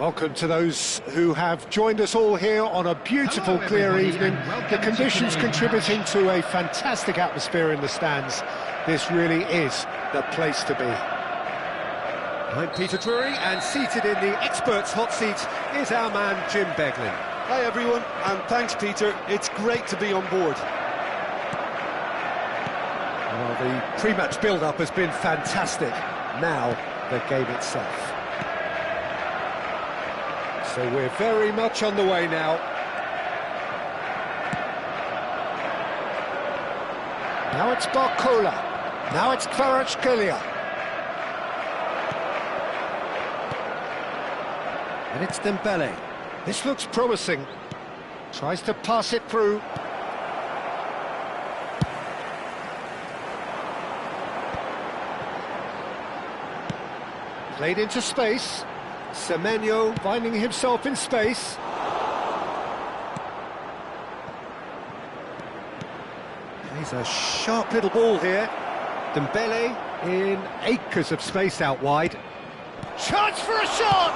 Welcome to those who have joined us all here on a beautiful, clear evening. The conditions contributing to a fantastic atmosphere in the stands. This really is the place to be. I'm Peter Drury, and seated in the experts' hot seat is our man Jim Beglin. Hi everyone, and thanks Peter. It's great to be on board. Well, the pre-match build-up has been fantastic. Now, the game itself. So we're very much on the way now. Now it's Barcola. Now it's Kvaratskhelia. And it's Dembele. This looks promising. Tries to pass it through. Played into space. Semenyo finding himself in space. Plays a sharp little ball here. Dembele in acres of space out wide. Chance for a shot!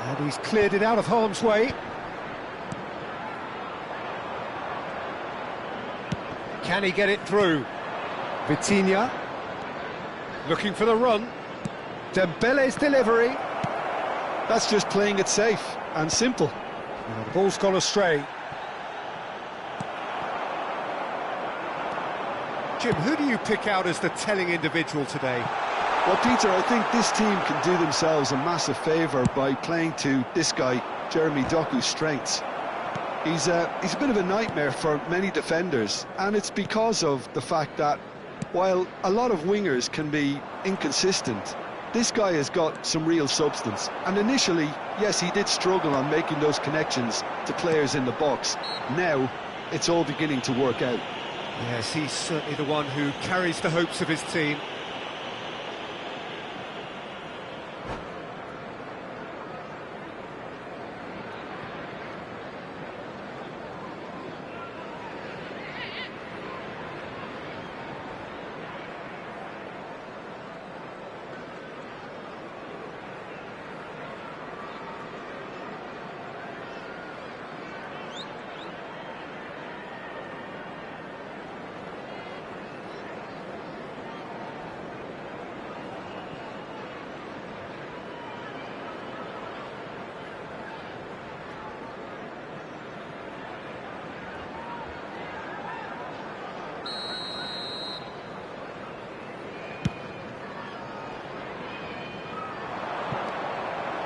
And he's cleared it out of harm's way. Can he get it through? Vitinha looking for the run. Dembele's delivery. That's just playing it safe and simple. The ball's gone astray. Jim, who do you pick out as the telling individual today? Well, Peter, I think this team can do themselves a massive favour by playing to this guy, Jeremy Doku's strengths. He's a bit of a nightmare for many defenders, and it's because of the fact that while a lot of wingers can be inconsistent, this guy has got some real substance. And initially, yes, he did struggle on making those connections to players in the box. Now, it's all beginning to work out. Yes, he's certainly the one who carries the hopes of his team.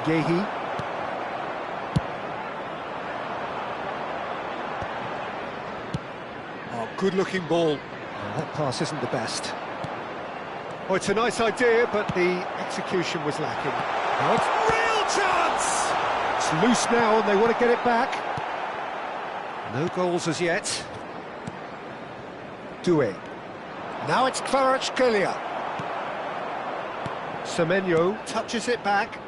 Gehi. Oh, good-looking ball. Oh, that pass isn't the best. Oh, it's a nice idea, but the execution was lacking. Oh, it's real chance! It's loose now, and they want to get it back. No goals as yet. Doué. Now it's Kvaratskhelia. Semenyo touches it back.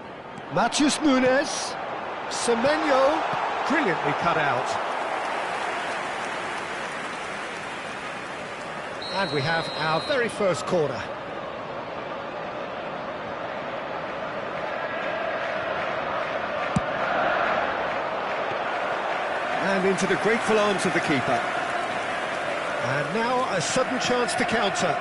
Matheus Nunes, Semenyo, brilliantly cut out. And we have our very first corner. And into the grateful arms of the keeper. And now a sudden chance to counter.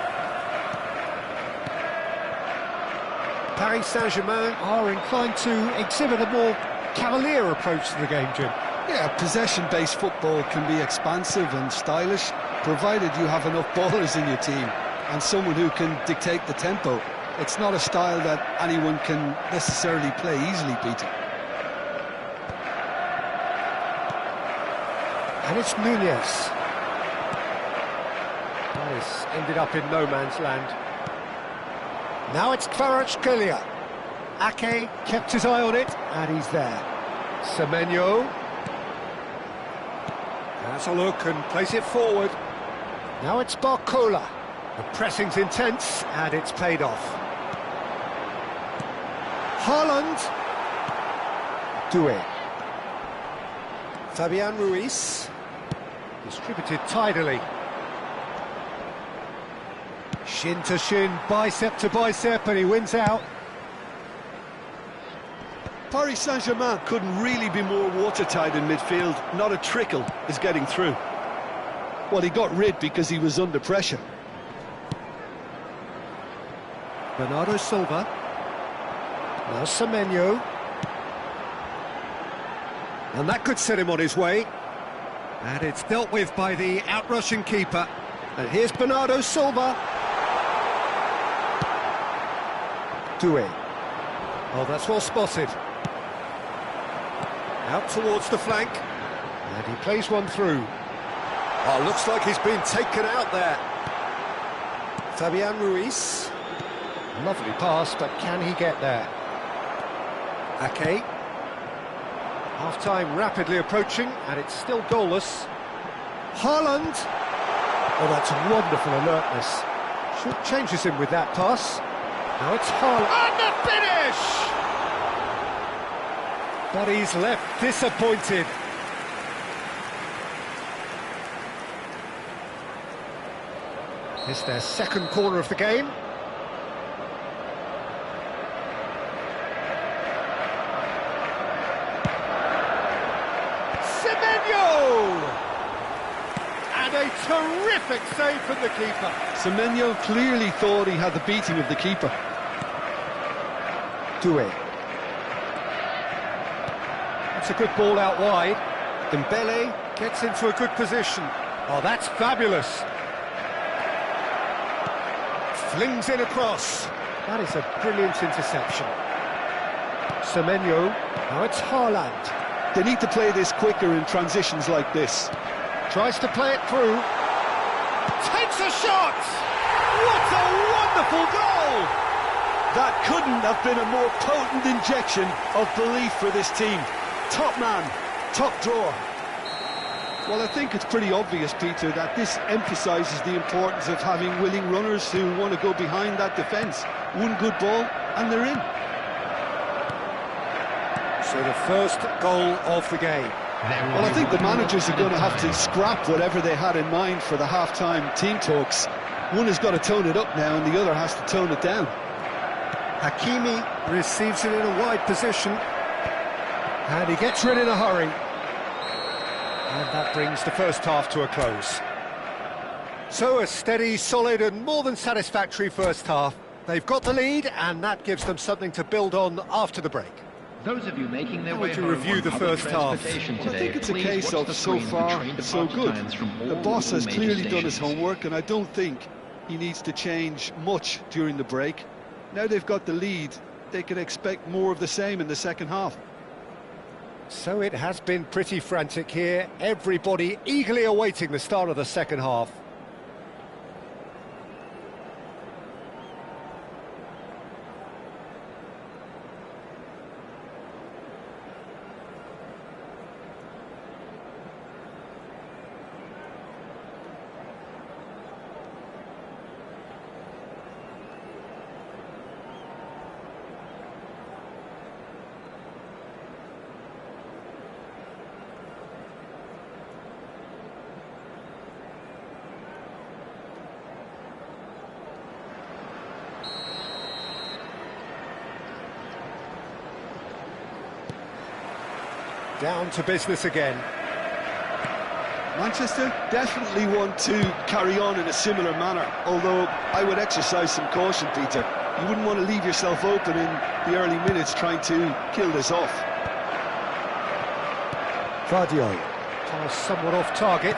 Paris Saint-Germain are inclined to exhibit a more cavalier approach to the game, Jim. Yeah, possession-based football can be expansive and stylish, provided you have enough ballers in your team and someone who can dictate the tempo. It's not a style that anyone can necessarily play easily, Peter. And it's Nunez. Paris ended up in no man's land. Now it's Kvaratskhelia. Ake kept his eye on it, and he's there. Semenyo has a look and plays it forward. Now it's Barcola. The pressing's intense, and it's paid off. Haaland. Doué. Fabian Ruiz. Distributed tidily. Shin to shin, bicep to bicep, and he wins out. Paris Saint-Germain couldn't really be more watertight in midfield. Not a trickle is getting through. Well, he got rid because he was under pressure. Bernardo Silva. Now Semenyo. And that could set him on his way. And it's dealt with by the outrushing keeper. And here's Bernardo Silva. Doué. Oh, that's well spotted. Out towards the flank. And he plays one through. Oh, looks like he's been taken out there. Fabian Ruiz. Lovely pass, but can he get there? Ake. Half-time rapidly approaching, and it's still goalless. Haaland. Oh, that's wonderful alertness. Short changes him with that pass. Now it's Haaland. And the finish! But he's left disappointed. It's their second corner of the game. And a terrific save from the keeper. Semenyo clearly thought he had the beating of the keeper. Doué. That's a good ball out wide. Dembele gets into a good position. Oh, that's fabulous. Flings in across. That is a brilliant interception. Semenyo. Now it's Haaland. They need to play this quicker in transitions like this. Tries to play it through. Takes a shot! What a wonderful goal! That couldn't have been a more potent injection of belief for this team. Top man, top drawer. Well, I think it's pretty obvious, Peter, that this emphasises the importance of having willing runners who want to go behind that defence. One good ball, and they're in. So the first goal of the game. Well, I think the managers are going to have to scrap whatever they had in mind for the half-time team talks. One has got to tone it up now, and the other has to tone it down. Hakimi receives it in a wide position. And he gets rid in a hurry. And that brings the first half to a close. So a steady, solid and more than satisfactory first half. They've got the lead, and that gives them something to build on after the break. Those of you making their way to review the first half. Well, I think it's a case of so far, so good. The boss has clearly done his homework, and I don't think he needs to change much during the break. Now they've got the lead, they can expect more of the same in the second half. So it has been pretty frantic here. Everybody eagerly awaiting the start of the second half. Down to business again. Manchester definitely want to carry on in a similar manner, although I would exercise some caution, Peter. You wouldn't want to leave yourself open in the early minutes trying to kill this off. Vardio. Pass somewhat off target.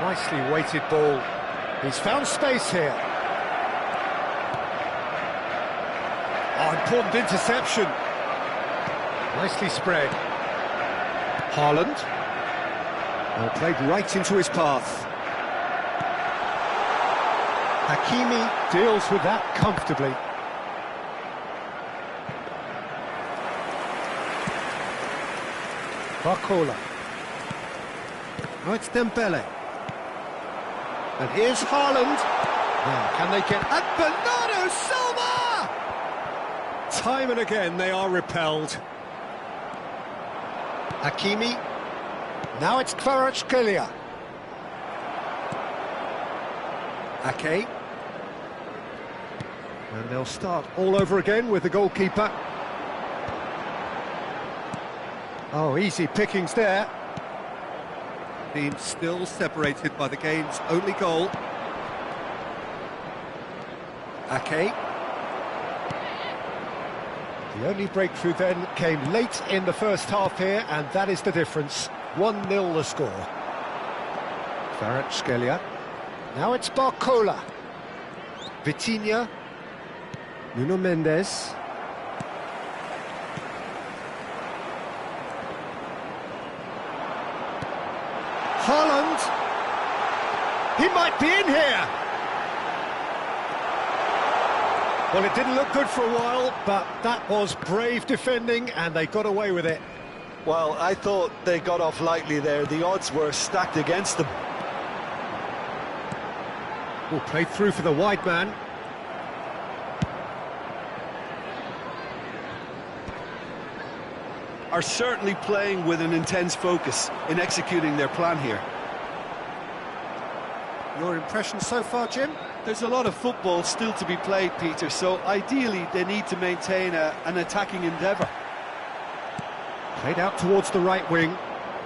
Nicely weighted ball. He's found space here. Oh, important interception. Nicely spread. Haaland. Well, played right into his path. Hakimi deals with that comfortably. Barcola. Oh, it's Dembele. And here's Haaland. Now, can they get... And Bernardo Silva! Time and again, they are repelled. Hakimi. Now it's Kvaratskhelia. Ake. And they'll start all over again with the goalkeeper. Oh, easy pickings there. Team still separated by the game's only goal. Ake. The only breakthrough then came late in the first half here, and that is the difference. 1-0 the score. Kvaratskhelia. Now it's Barcola. Vitinha. Nuno Mendes. Haaland. He might be in here. Well, it didn't look good for a while, but that was brave defending, and they got away with it. Well, I thought they got off lightly there. The odds were stacked against them. Well, played through for the wide man. Are certainly playing with an intense focus in executing their plan here. Your impression so far, Jim? There's a lot of football still to be played, Peter, so ideally they need to maintain an attacking endeavour. Played out towards the right wing,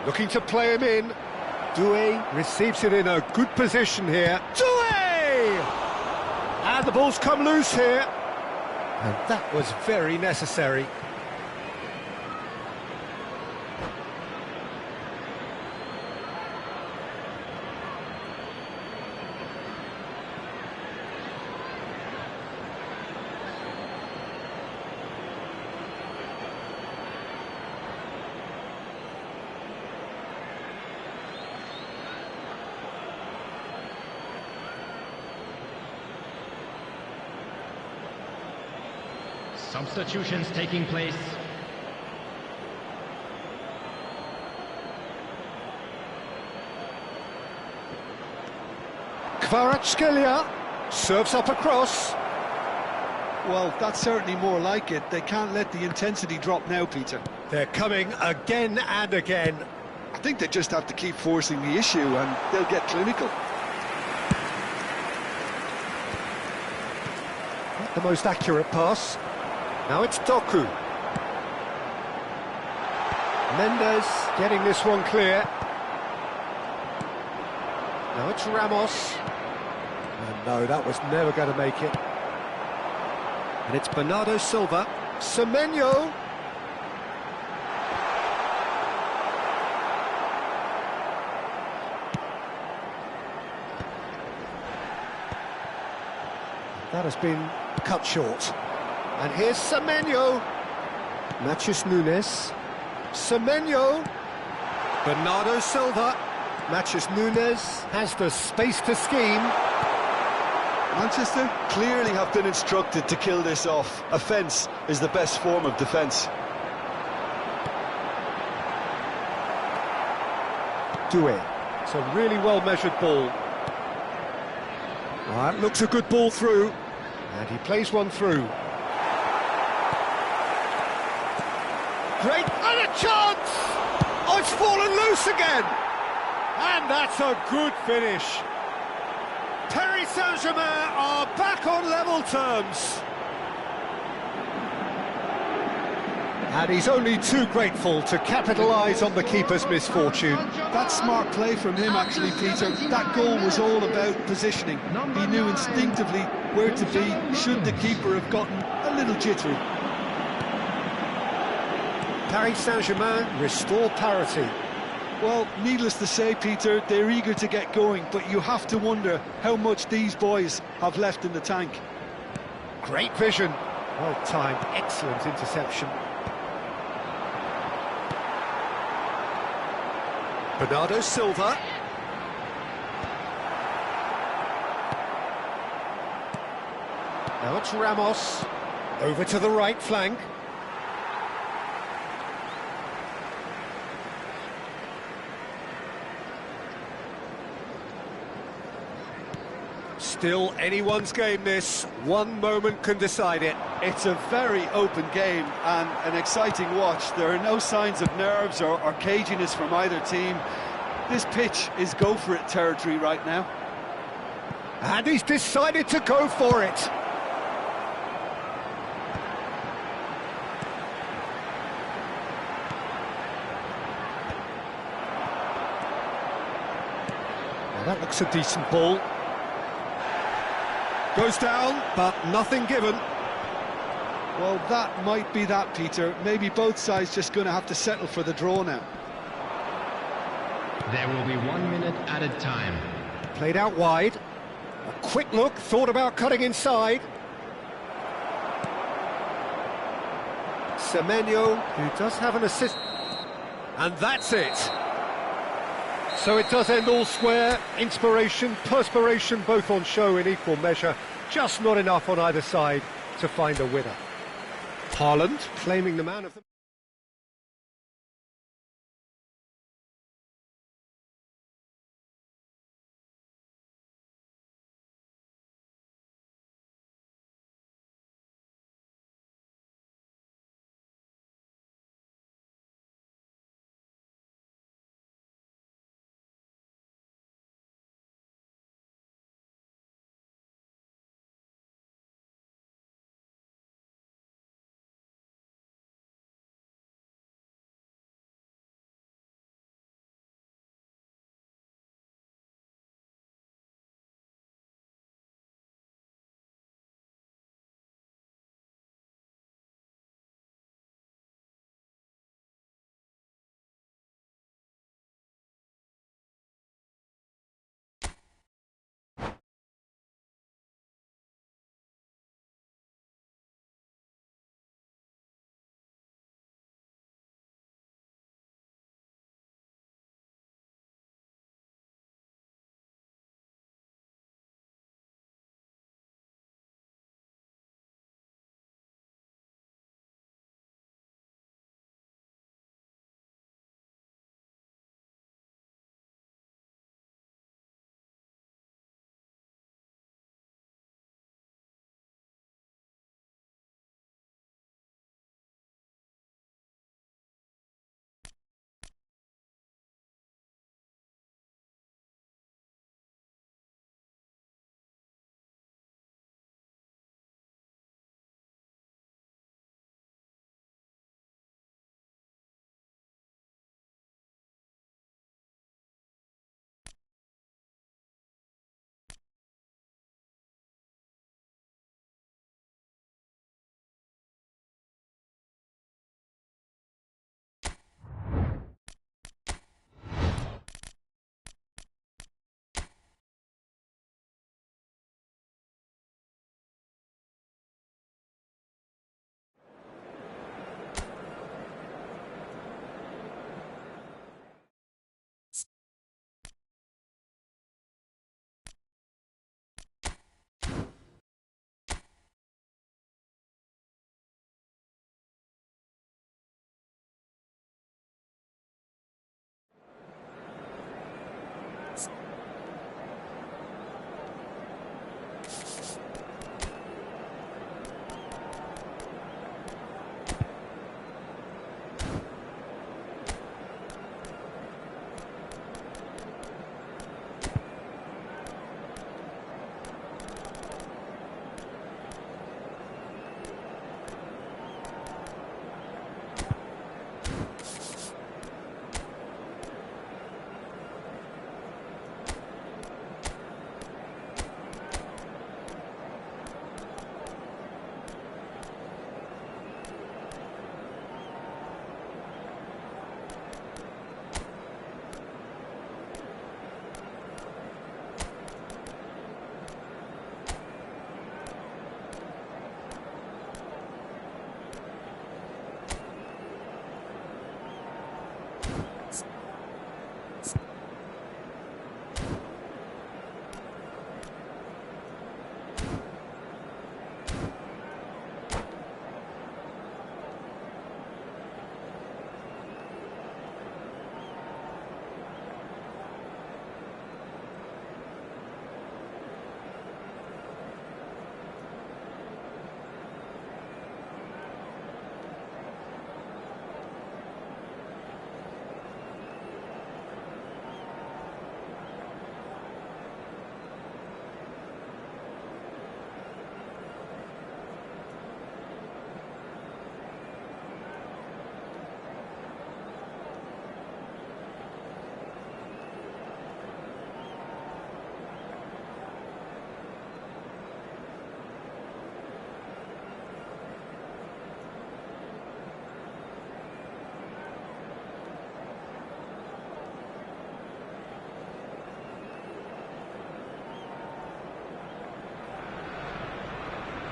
looking to play him in. Doué receives it in a good position here. Doué! And the ball's come loose here. And that was very necessary. Substitutions taking place. Kvaratskhelia serves up across. Well, that's certainly more like it. They can't let the intensity drop now, Peter. They're coming again and again. I think they just have to keep forcing the issue and they'll get clinical. Not the most accurate pass. Now it's Doku. Mendes getting this one clear. Now it's Ramos. And no, that was never going to make it. And it's Bernardo Silva. Semenyo. That has been cut short. And here's Semenyo. Matheus Nunes. Semenyo. Bernardo Silva. Matheus Nunes has the space to scheme. Manchester clearly have been instructed to kill this off. Offence is the best form of defence. Doué. It's a really well-measured ball. Well, that looks a good ball through. And he plays one through. Great, and a chance! Oh, it's fallen loose again! And that's a good finish. Paris Saint-Germain are back on level terms. And he's only too grateful to capitalise on the keeper's misfortune. That's smart play from him, actually, Peter. That goal was all about positioning. He knew instinctively where to be should the keeper have gotten a little jittery. Paris Saint-Germain restore parity. Well, needless to say, Peter, they're eager to get going, but you have to wonder how much these boys have left in the tank. Great vision. Well timed, excellent interception. Bernardo Silva. Now it's Ramos. Over to the right flank. Still anyone's game this. One moment can decide it. It's a very open game and an exciting watch. There are no signs of nerves or caginess from either team. This pitch is go-for-it territory right now. And he's decided to go for it. Well, that looks a decent ball. Goes down, but nothing given. Well, that might be that, Peter. Maybe both sides just going to have to settle for the draw now. There will be 1 minute added time. Played out wide. A quick look, thought about cutting inside. Semenyo, who does have an assist. And that's it. So it does end all square. Inspiration, perspiration, both on show in equal measure. Just not enough on either side to find a winner. Haaland claiming the man of the...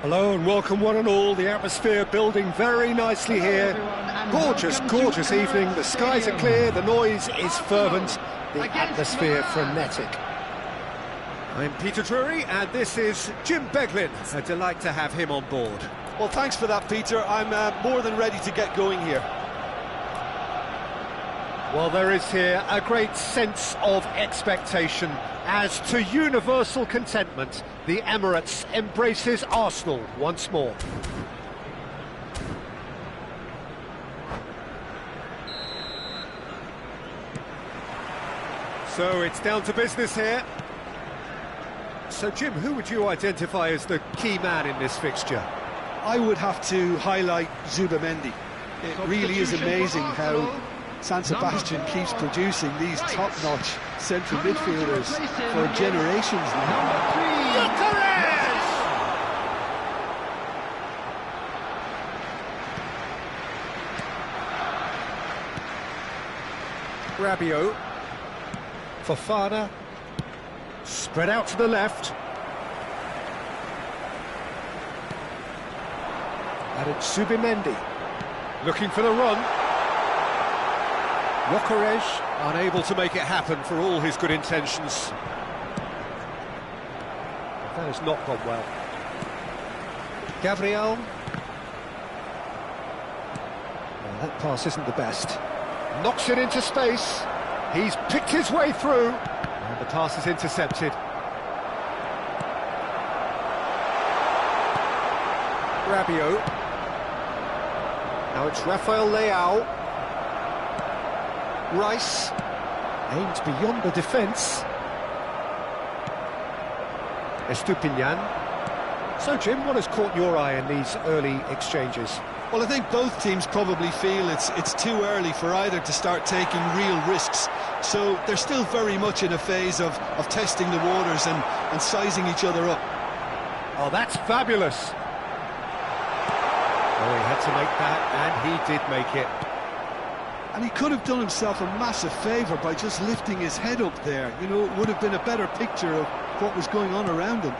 Hello and welcome one and all. The atmosphere building very nicely here. Gorgeous, gorgeous evening. The skies are clear, the noise is fervent, the atmosphere frenetic. I'm Peter Drury, and this is Jim Beglin. A delight to have him on board. Well, thanks for that, Peter. I'm more than ready to get going here. Well, there is here a great sense of expectation as to universal contentment. The Emirates embraces Arsenal once more. So it's down to business here. So, Jim, who would you identify as the key man in this fixture? I would have to highlight Zubimendi. It really is amazing how San Sebastian keeps producing these top-notch central midfielders for generations now. Rabiot. Fofana. Spread out to the left. And it's Zubimendi. Looking for the run. Gyökeres unable to make it happen for all his good intentions. That has not gone well. Gabriel. Well, that pass isn't the best. Knocks it into space. He's picked his way through. And the pass is intercepted. Rabiot. Now it's Rafael Leao. Rice aims beyond the defence. Estupinian. So, Jim, what has caught your eye in these early exchanges? Well, I think both teams probably feel it's too early for either to start taking real risks. So they're still very much in a phase of testing the waters and sizing each other up. Oh, that's fabulous. Oh, he had to make that, and he did make it. And he could have done himself a massive favour by just lifting his head up there. You know, it would have been a better picture of what was going on around him.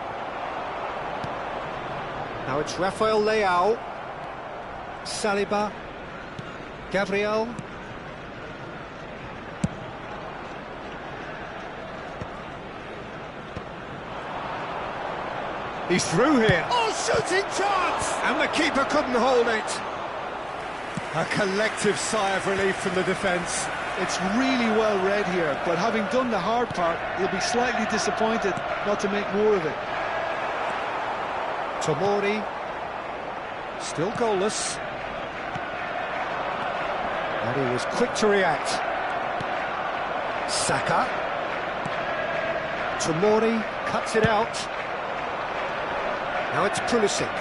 Now it's Rafael Leao. Saliba. Gabriel. He's through here. Oh, shooting chance! And the keeper couldn't hold it. A collective sigh of relief from the defence. It's really well read here, but having done the hard part, he'll be slightly disappointed not to make more of it. Tomori. Still goalless. And he was quick to react. Saka. Tomori cuts it out. Now it's Pulisic.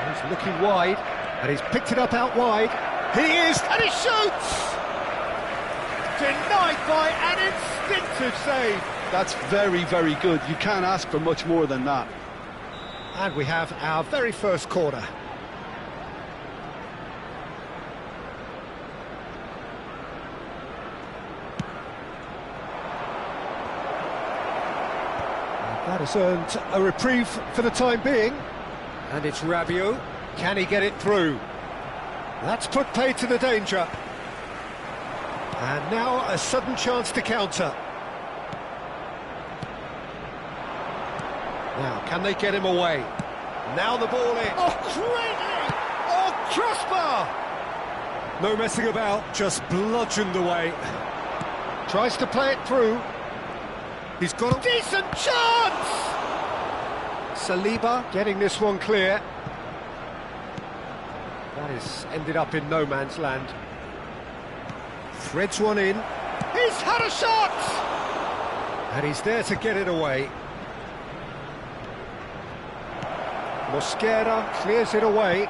He's looking wide, and he's picked it up out wide. He is, and he shoots! Denied by an instinctive save. That's very, very good. You can't ask for much more than that. And we have our very first corner. That has earned a reprieve for the time being. And it's Rabiot. Can he get it through? That's put paid to the danger. And now a sudden chance to counter. Now, can they get him away? Now the ball in. Oh, crazy! Oh, crossbar! No messing about, just bludgeoned away. Tries to play it through. He's got a decent chance! Saliba getting this one clear. That has ended up in no man's land. Threads one in. He's had a shot! And he's there to get it away. Mosquera clears it away.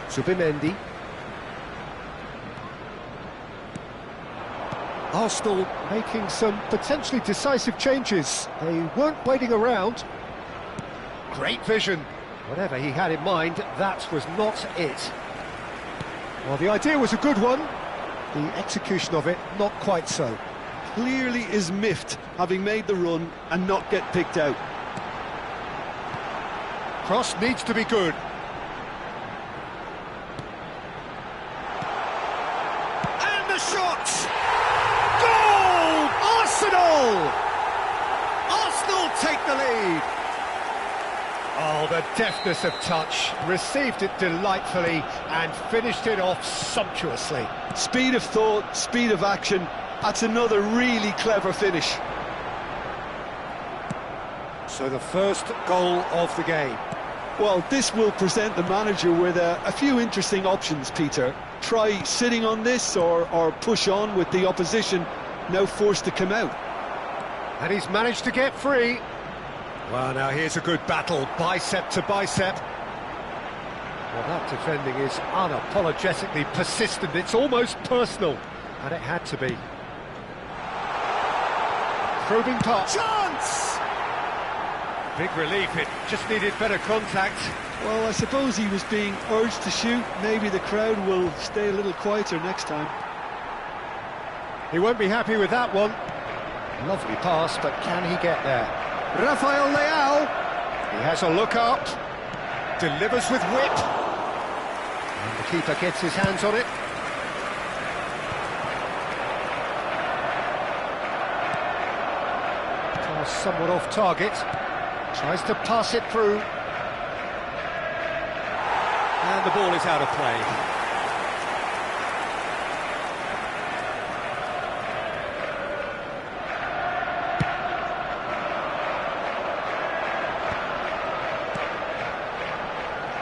Zubimendi. Arsenal making some potentially decisive changes. They weren't waiting around. Great vision. Whatever he had in mind, that was not it. Well, the idea was a good one. The execution of it, not quite so. Clearly is miffed, having made the run and not get picked out. Cross needs to be good. And the shot! Goal! Arsenal! Arsenal take the lead. Oh, the deftness of touch. Received it delightfully and finished it off sumptuously. Speed of thought, speed of action. That's another really clever finish. So the first goal of the game. Well, this will present the manager with a few interesting options, Peter. Try sitting on this or push on with the opposition now forced to come out. And he's managed to get free. Well, now here's a good battle, bicep to bicep. Well, that defending is unapologetically persistent. It's almost personal, and it had to be. Probing pass. Chance! Big relief, it just needed better contact. Well, I suppose he was being urged to shoot. Maybe the crowd will stay a little quieter next time. He won't be happy with that one. Lovely pass, but can he get there? Rafael Leao. He has a look up. Delivers with whip. And the keeper gets his hands on it. Pass somewhat off target. Tries to pass it through. And the ball is out of play.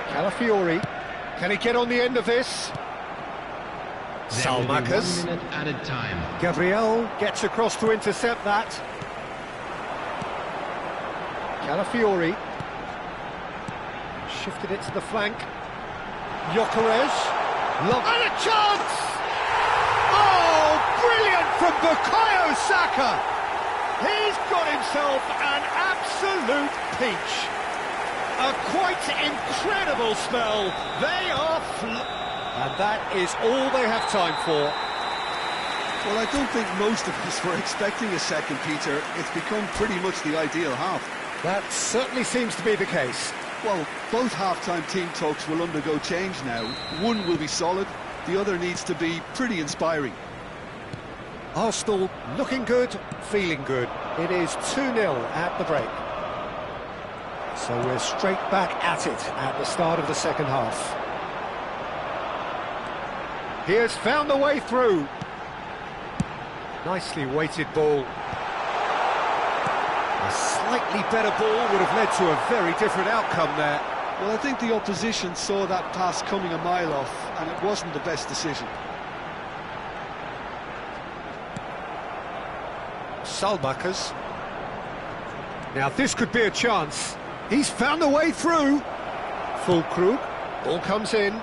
Calafiori, can he get on the end of this? Salmakas. 1 minute added time. Gabriel gets across to intercept that. Calafiori. Shifted it to the flank. Gyökeres. And a chance! Oh, brilliant from Bukayo Saka! He's got himself an absolute peach. A quite incredible spell. They are and that is all they have time for. Well, I don't think most of us were expecting a second, Peter. It's become pretty much the ideal half. That certainly seems to be the case. Well, both half-time team talks will undergo change now. One will be solid, the other needs to be pretty inspiring. Arsenal looking good, feeling good. It is 2-0 at the break. So we're straight back at it at the start of the second half. He has found the way through. Nicely weighted ball. A slightly better ball would have led to a very different outcome there. Well, I think the opposition saw that pass coming a mile off, and it wasn't the best decision. Salmakas. Now this could be a chance. He's found the way through. Fulkrug. Ball comes in.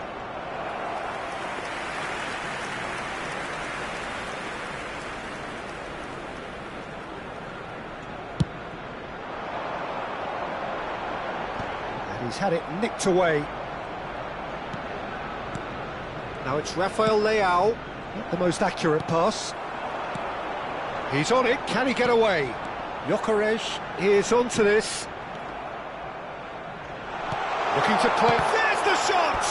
And he's had it nicked away. Now it's Rafael Leao. Not the most accurate pass. He's on it. Can he get away? Gyökeres is onto this. Looking to play. There's the shot!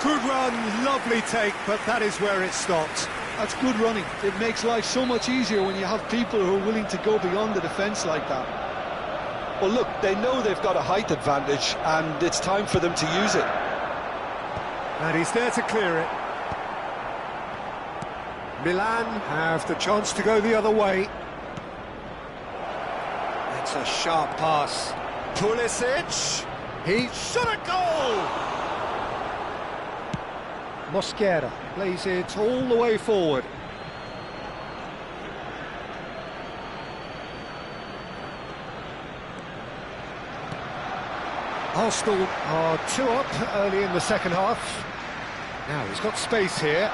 Good run, lovely take, but that is where it stopped. That's good running. It makes life so much easier when you have people who are willing to go beyond the defence like that. Well, look, they know they've got a height advantage, and it's time for them to use it. And he's there to clear it. Milan have the chance to go the other way. It's a sharp pass. Pulisic. He shot a goal! Mosquera plays it all the way forward. Arsenal are 2 up early in the second half. Now he's got space here.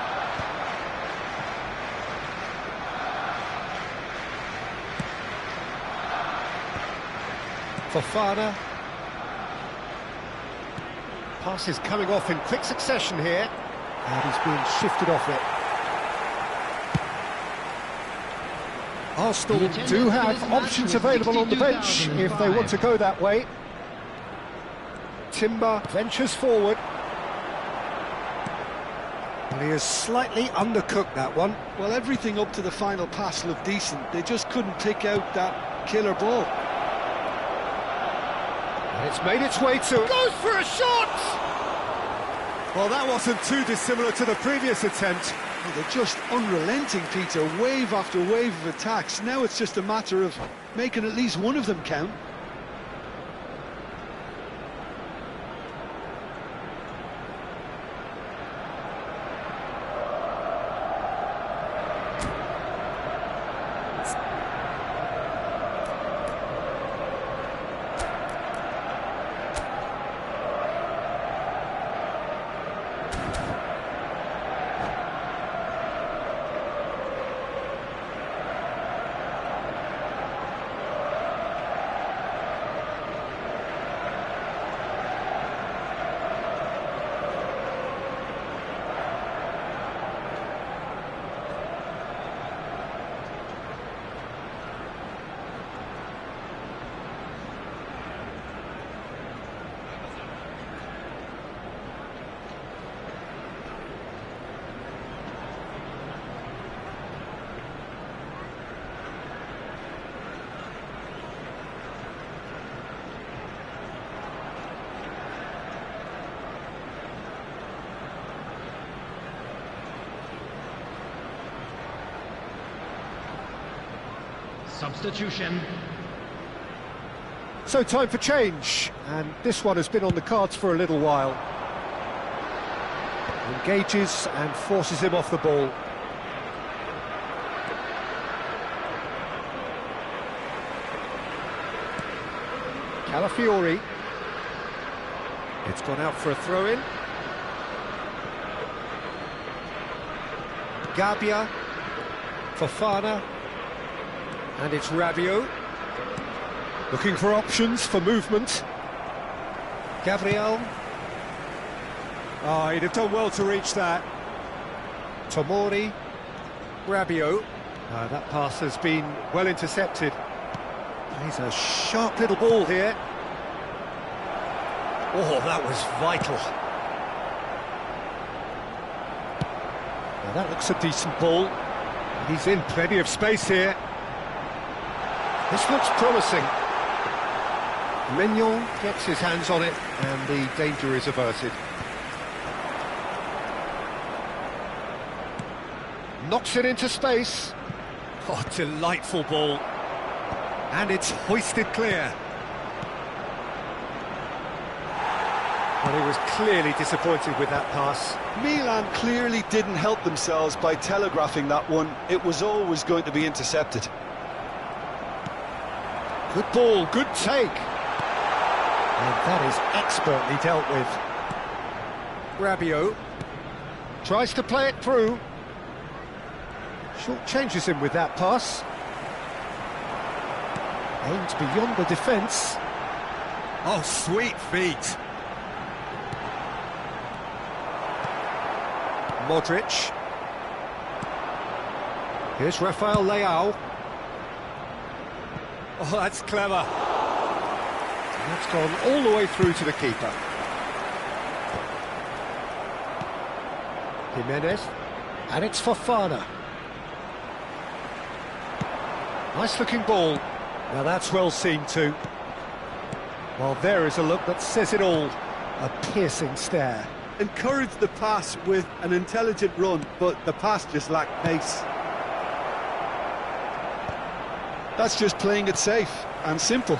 Fofana. Passes coming off in quick succession here. And he's being shifted off it. Arsenal do have options available on the bench if they want to go that way. Timber ventures forward. And he has slightly undercooked that one. Well, everything up to the final pass looked decent. They just couldn't pick out that killer ball. And it's made its way to... Goes for a shot! Well, that wasn't too dissimilar to the previous attempt. Well, they're just unrelenting, Peter. Wave after wave of attacks. Now it's just a matter of making at least one of them count. Substitution. So time for change, and this one has been on the cards for a little while. Engages and forces him off the ball. Calafiori. It's gone out for a throw-in. Gabbia. Fofana. And it's Rabiot, looking for options for movement. Gabriel. Oh, he'd have done well to reach that. Tomori. Rabiot. That pass has been well intercepted. He's a sharp little ball here. Oh, that was vital. Now that looks a decent ball. He's in plenty of space here. This looks promising. Mignon gets his hands on it, and the danger is averted. Knocks it into space. Oh, delightful ball. And it's hoisted clear. Well, he was clearly disappointed with that pass. Milan clearly didn't help themselves by telegraphing that one. It was always going to be intercepted. Good ball, good take. And that is expertly dealt with. Rabiot tries to play it through. Short changes him with that pass. Aims beyond the defence. Oh, sweet feet. Modric. Here's Rafael Leao. Oh, that's clever. That's gone all the way through to the keeper. Jimenez. And it's Fofana. Nice looking ball. Now that's well seen too. Well, there is a look that says it all. A piercing stare. Encouraged the pass with an intelligent run, but the pass just lacked pace. That's just playing it safe and simple.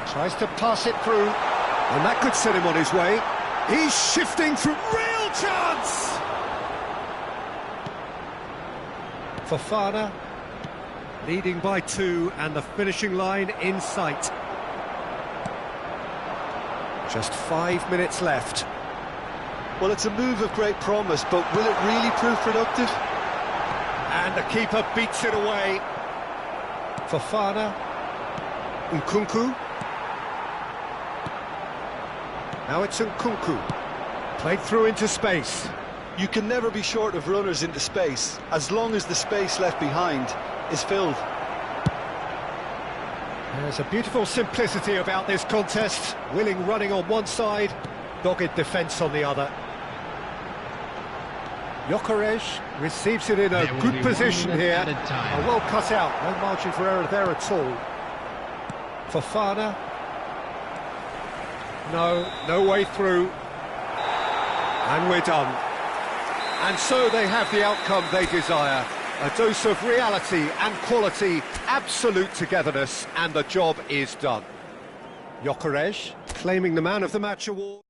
Tries to pass it through, and that could set him on his way. He's shifting through. Real chance! Fofana leading by 2, and the finishing line in sight. Just 5 minutes left. Well, it's a move of great promise, but will it really prove productive? And the keeper beats it away. Fofana. Nkunku. Now it's Nkunku. Played through into space. You can never be short of runners into space, as long as the space left behind is filled. There's a beautiful simplicity about this contest. Willing running on one side, dogged defence on the other. Gyökeres receives it in a good position here. A well cut out, no margin for error there at all. Fofana. No way through. And we're done. And so they have the outcome they desire. A dose of reality and quality, absolute togetherness, and the job is done. Gyökeres claiming the Man of the Match award.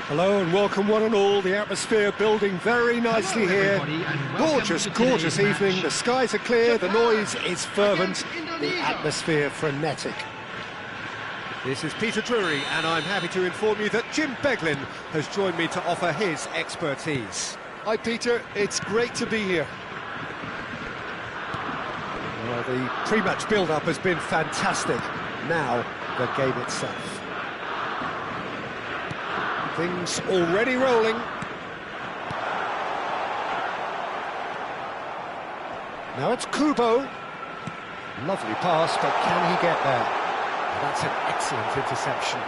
Hello and welcome one and all. The atmosphere building very nicely here. Gorgeous, gorgeous evening. The skies are clear, the noise is fervent, the atmosphere frenetic. This is Peter Drury and I'm happy to inform you that Jim Beglin has joined me to offer his expertise. Hi Peter, it's great to be here. Well, the pre-match build-up has been fantastic. Now, the game itself. Things already rolling. Now it's Kubo. Lovely pass, but can he get there? That's an excellent interception.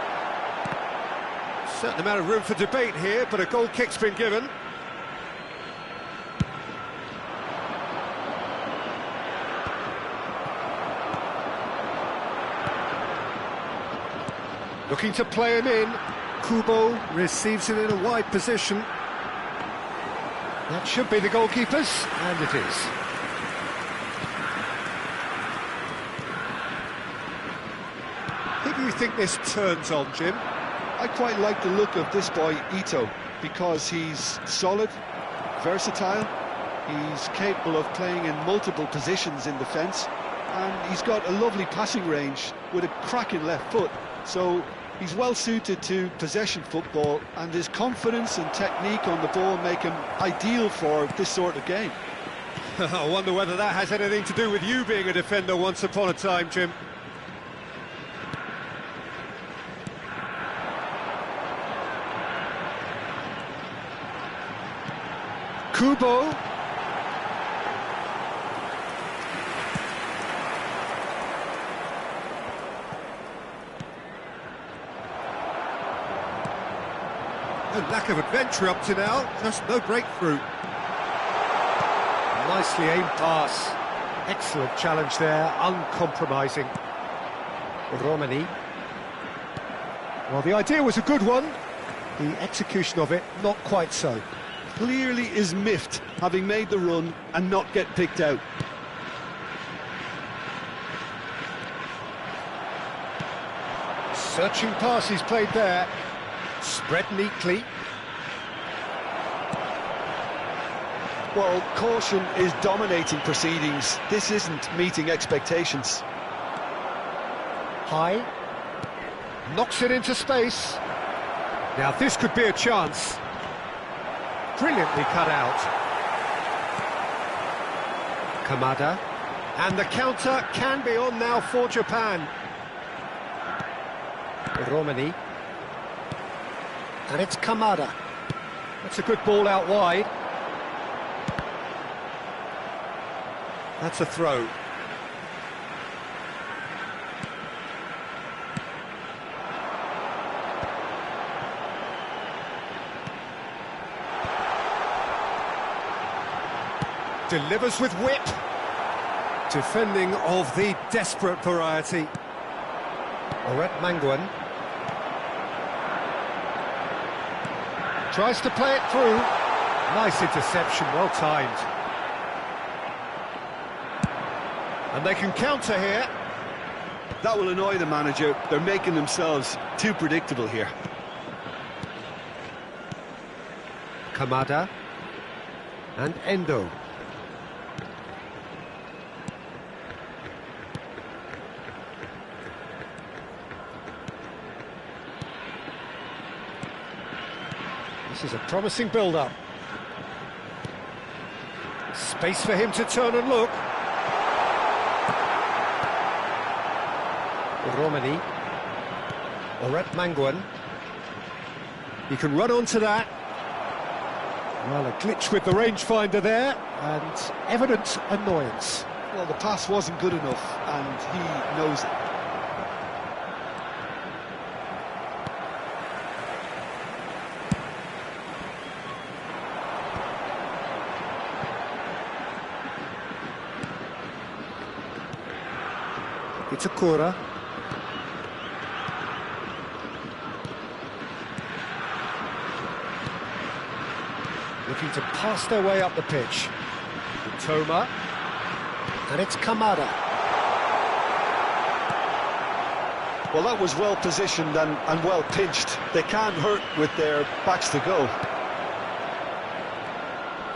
Certain amount of room for debate here, but a goal kick's been given. Looking to play him in. Kubo receives it in a wide position. That should be the goalkeeper's, and it is. Who do you think this turns on, Jim? I quite like the look of this boy, Ito, because he's solid, versatile, he's capable of playing in multiple positions in defence, and he's got a lovely passing range with a cracking left foot, so he's well suited to possession football, and his confidence and technique on the ball make him ideal for this sort of game. I wonder whether that has anything to do with you being a defender once upon a time, Jim. Kubo. No lack of adventure up to now, just no breakthrough. Nicely aimed pass. Excellent challenge there, uncompromising. Romani. Well, the idea was a good one. The execution of it, not quite so. Clearly is miffed, having made the run and not get picked out. Searching pass he's played there. Spread neatly. Well, caution is dominating proceedings. This isn't meeting expectations. High. Knocks it into space. Now this could be a chance. Brilliantly cut out. Kamada. And the counter can be on now for Japan. Romani. And it's Kamada. That's a good ball out wide. That's a throw. Delivers with whip. Defending of the desperate variety. Oret Manguan. Tries to play it through. Nice interception, well timed. And they can counter here. That will annoy the manager. They're making themselves too predictable here. Kamada. And Endo. This is a promising build-up. Space for him to turn and look. Romani. Oret Manguan. He can run onto that. Well, a glitch with the rangefinder there, And evident annoyance. Well, the pass wasn't good enough, and he knows it. Itakura. Looking to pass their way up the pitch. Toma. And it's Kamada. Well, that was well positioned and well pinched. They can't hurt with their backs to go.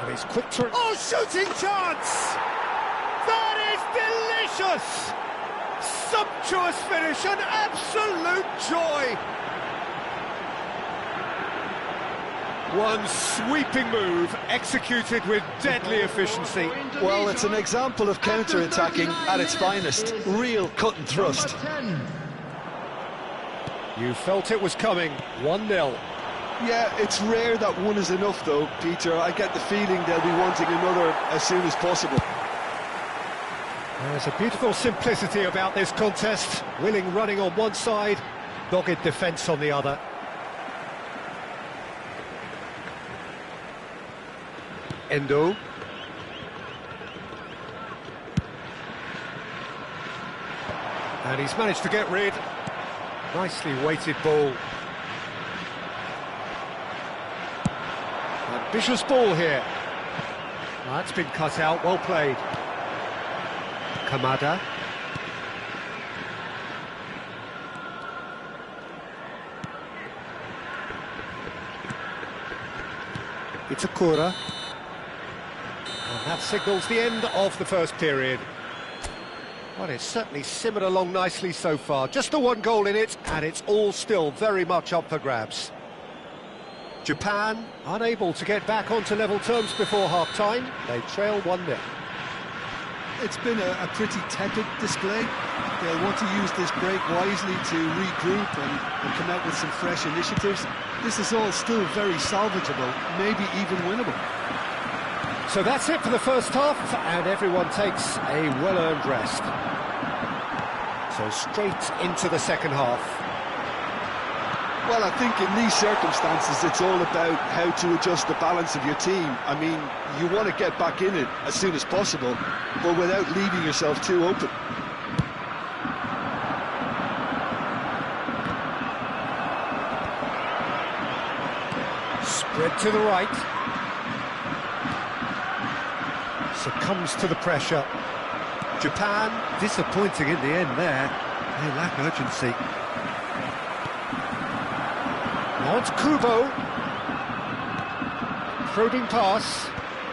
And he's quick to... Oh, shooting chance! That is delicious! Sumptuous finish, an absolute joy! One sweeping move, executed with deadly efficiency. Well, it's an example of counter-attacking at its finest. Real cut and thrust. You felt it was coming, 1-0. Yeah, it's rare that one is enough though, Peter. I get the feeling they'll be wanting another as soon as possible. There's a beautiful simplicity about this contest. Willing running on one side, dogged defence on the other. Endo. And he's managed to get rid. Nicely weighted ball. Ambitious ball here. Well, that's been cut out, well played. Kamada. Itakura. And that signals the end of the first period. Well, it's certainly simmered along nicely so far. Just the one goal in it, and it's all still very much up for grabs. Japan, unable to get back onto level terms before half-time. They trail 1-0. It's been a pretty tepid display. They'll want to use this break wisely to regroup and come out with some fresh initiatives. This is all still very salvageable, maybe even winnable. So that's it for the first half, and everyone takes a well-earned rest. So straight into the second half. Well, I think in these circumstances, it's all about how to adjust the balance of your team. I mean, you want to get back in it as soon as possible, but without leaving yourself too open. Spread to the right. Succumbs to the pressure. Japan, disappointing in the end there. They lack urgency. Now it's Kubo. Probing pass.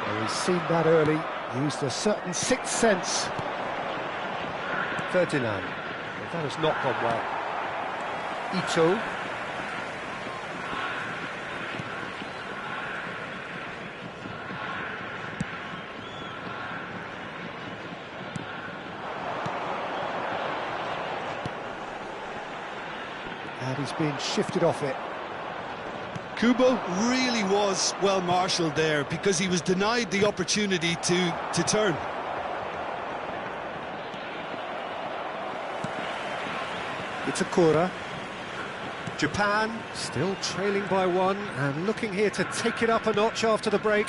Oh, he's seen that early. Used a certain sixth sense. Ferdinand. Well, that has not gone well. Ito. And he's being shifted off it. Kubo really was well marshalled there because he was denied the opportunity to turn. Itakura. Japan still trailing by one and looking here to take it up a notch after the break.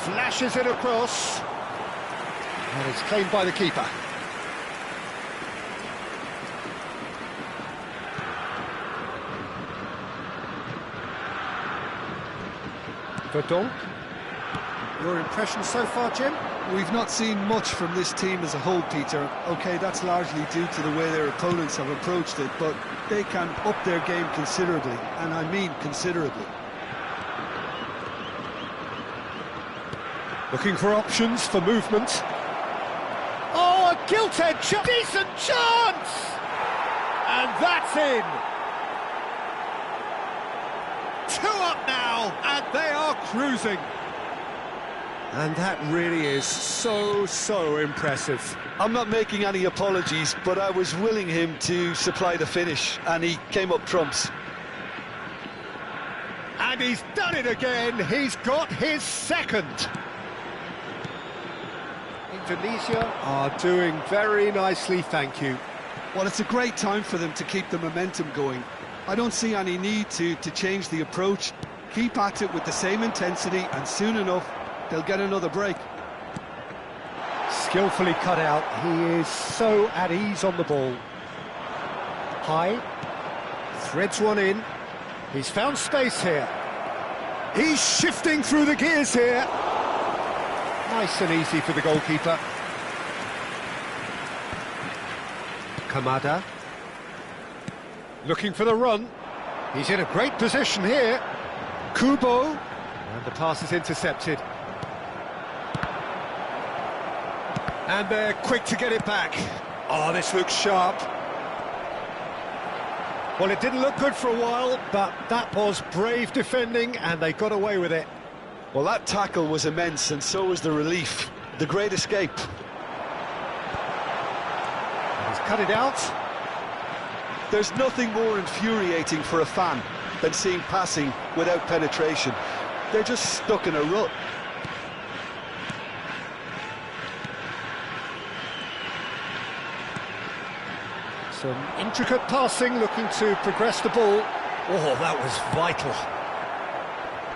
Flashes it across. And it's claimed by the keeper. Verdon. Your impression so far, Jim? We've not seen much from this team as a whole, Peter. OK, that's largely due to the way their opponents have approached it, but they can up their game considerably, and I mean considerably. Looking for options for movement. Oh, a gilt-edged shot! Decent chance! And that's in! 2 up now, and they are cruising. And that really is so impressive. I'm not making any apologies, but I was willing him to supply the finish, and he came up trumps. And he's done it again. He's got his second. Indonesia are doing very nicely, thank you. Well, it's a great time for them to keep the momentum going. I don't see any need to change the approach. Keep at it with the same intensity, and soon enough, they'll get another break. Skillfully cut out. He is so at ease on the ball. High. Threads one in. He's found space here. He's shifting through the gears here. Nice and easy for the goalkeeper. Kamada. Looking for the run. He's in a great position here. Kubo. And the pass is intercepted. And they're quick to get it back. Oh, this looks sharp. Well, it didn't look good for a while, but that was brave defending, and they got away with it. Well, that tackle was immense, and so was the relief. The great escape. He's cut it out. There's nothing more infuriating for a fan than seeing passing without penetration. They're just stuck in a rut. Some intricate passing, looking to progress the ball. Oh, that was vital.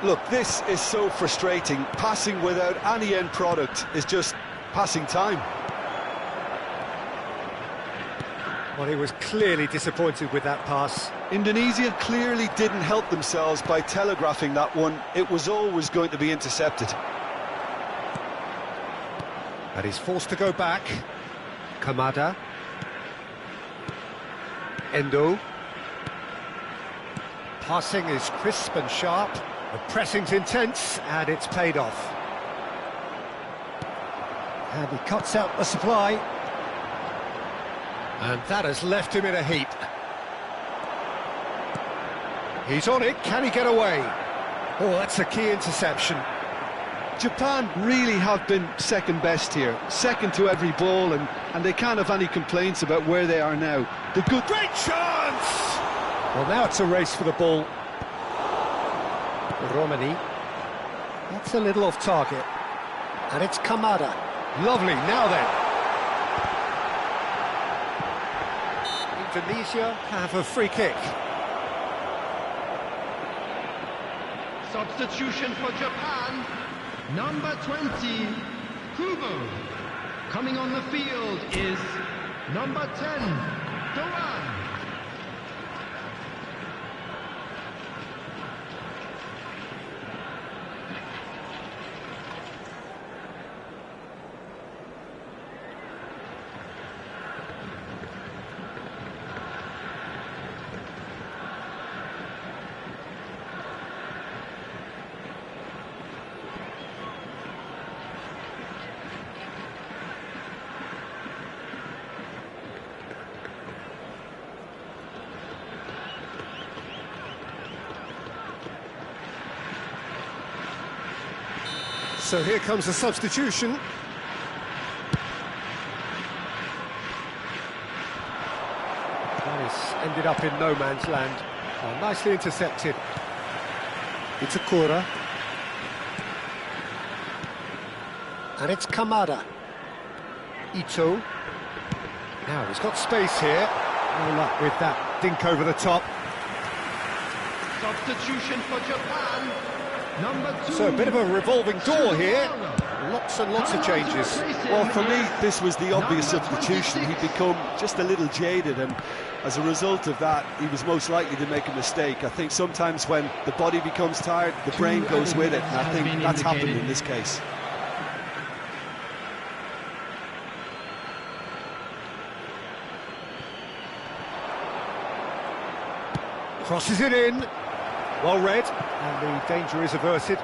Look, this is so frustrating. Passing without any end product is just passing time. Well, he was clearly disappointed with that pass. Indonesia clearly didn't help themselves by telegraphing that one. It was always going to be intercepted. And he's forced to go back. Kamada. Endo. Passing is crisp and sharp. The pressing's intense, and it's paid off. And he cuts out the supply. And that has left him in a heap. He's on it, can he get away? Oh, that's a key interception. Japan really have been second best here, second to every ball, and they can't have any complaints about where they are now. The good... Great chance! Well, now it's a race for the ball. Romani. That's a little off target. And it's Kamada. Lovely, now then. Indonesia have a free kick. Substitution for Japan. Number 20, Kubo. Coming on the field is number 10, Doan. So here comes the substitution. This ended up in no man's land. Oh, nicely intercepted. Itakura. And it's Kamada. Ito. Now he's got space here. No luck with that dink over the top. Substitution for Japan. Number 2. So a bit of a revolving door here. Lots and lots of changes. Well, for me, this was the obvious substitution. He'd become just a little jaded, and as a result of that, he was most likely to make a mistake. I think sometimes when the body becomes tired, the brain goes with it, and I think that's happened in this case. Crosses it in. Well read, and the danger is averted.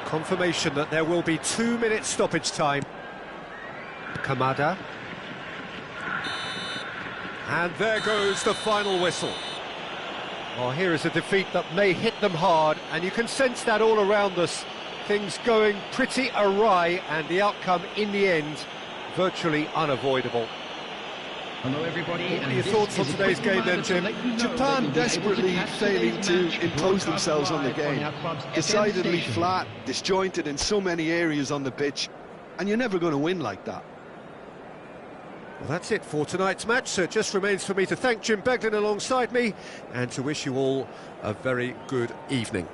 Confirmation that there will be 2 minutes stoppage time. Kamada. And there goes the final whistle. Well, here is a defeat that may hit them hard, and you can sense that all around us. Things going pretty awry, and the outcome in the end virtually unavoidable. Hello everybody. What are your thoughts on today's game then, Jim? Japan desperately failing to impose themselves on the game. Decidedly flat, disjointed in so many areas on the pitch, and you're never going to win like that. Well, that's it for tonight's match, so it just remains for me to thank Jim Beglin alongside me and to wish you all a very good evening.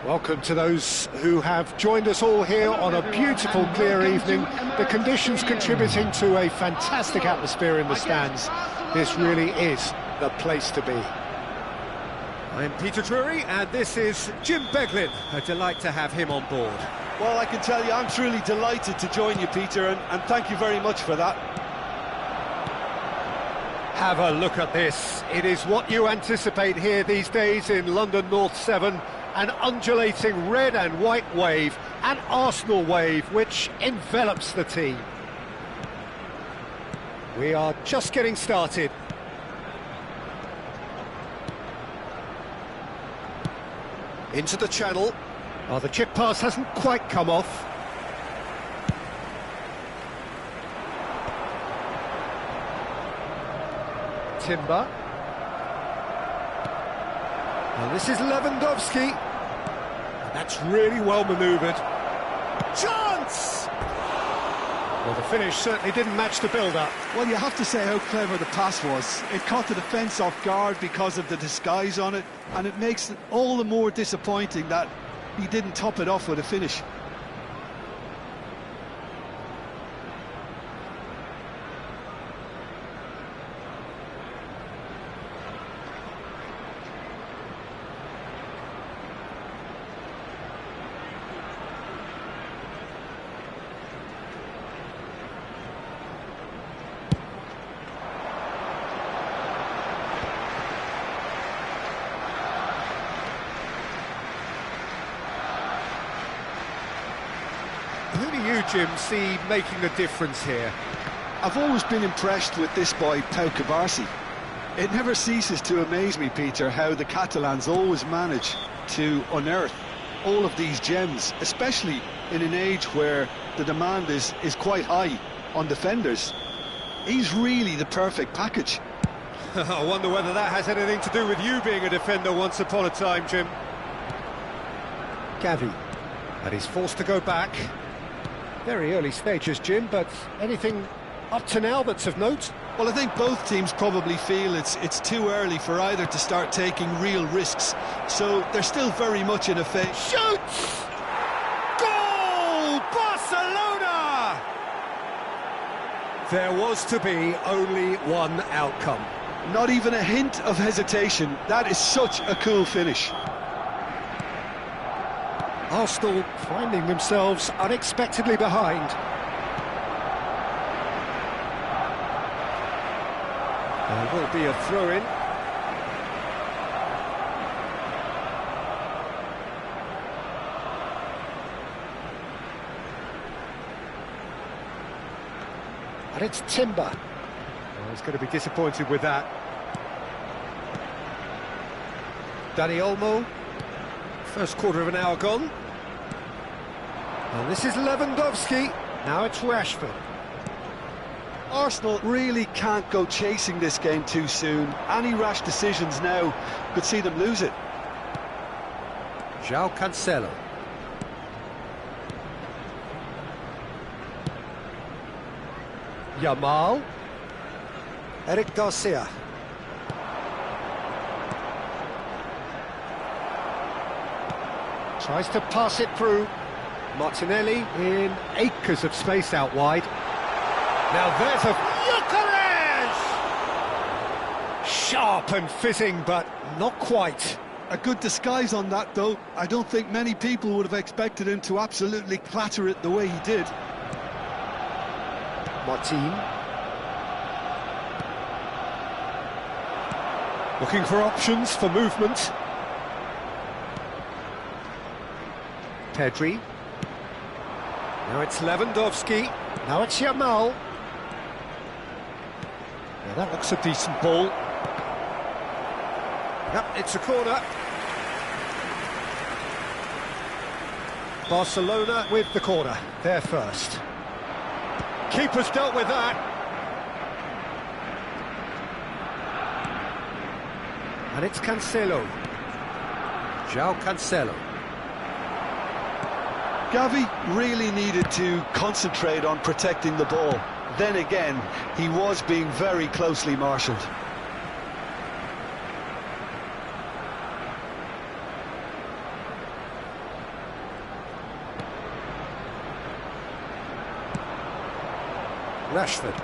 Welcome to those who have joined us all here on a beautiful, clear evening. The conditions contributing to a fantastic atmosphere in the stands. This really is the place to be. I'm Peter Drury, and this is Jim Beglin. A delight to have him on board. Well, I can tell you, I'm truly delighted to join you, Peter, and thank you very much for that. Have a look at this. It is what you anticipate here these days in London North 7. An undulating red and white wave, an Arsenal wave, which envelops the team. We are just getting started. Into the channel. Oh, the chip pass hasn't quite come off. Timber. And this is Lewandowski. That's really well manoeuvred. Chance! Well, the finish certainly didn't match the build-up. Well, you have to say how clever the pass was. It caught the defence off guard because of the disguise on it, and it makes it all the more disappointing that he didn't top it off with a finish. Who do you, Jim, see making a difference here? I've always been impressed with this boy, Pau Cubarsí. It never ceases to amaze me, Peter, how the Catalans always manage to unearth all of these gems, especially in an age where the demand is quite high on defenders. He's really the perfect package. I wonder whether that has anything to do with you being a defender once upon a time, Jim. Gavi, and he's forced to go back. Very early stages, Jim, but anything up to now that's of note? Well, I think both teams probably feel it's too early for either to start taking real risks, so they're still very much in a phase. Shoots! Goal! Barcelona! There was to be only one outcome. Not even a hint of hesitation. That is such a cool finish. Arsenal finding themselves unexpectedly behind. There will be a throw-in. And it's Timber. Oh, he's going to be disappointed with that. Dani Olmo. First quarter of an hour gone. And this is Lewandowski. Now it's Rashford. Arsenal really can't go chasing this game too soon. Any rash decisions now could see them lose it. João Cancelo. Yamal. Eric Garcia. Tries to pass it through. Martinelli in acres of space out wide. Now there's a... Gyökeres! Sharp and fizzing, but not quite. A good disguise on that, though. I don't think many people would have expected him to absolutely clatter it the way he did. Martin. Looking for options for movement. Pedri. Now it's Lewandowski. Now it's Yamal. Now that looks a decent ball. Yep, it's a corner. Barcelona with the corner. They're first. Keeper's dealt with that. And it's Cancelo. João Cancelo. Gavi really needed to concentrate on protecting the ball. Then again, he was being very closely marshalled. Rashford.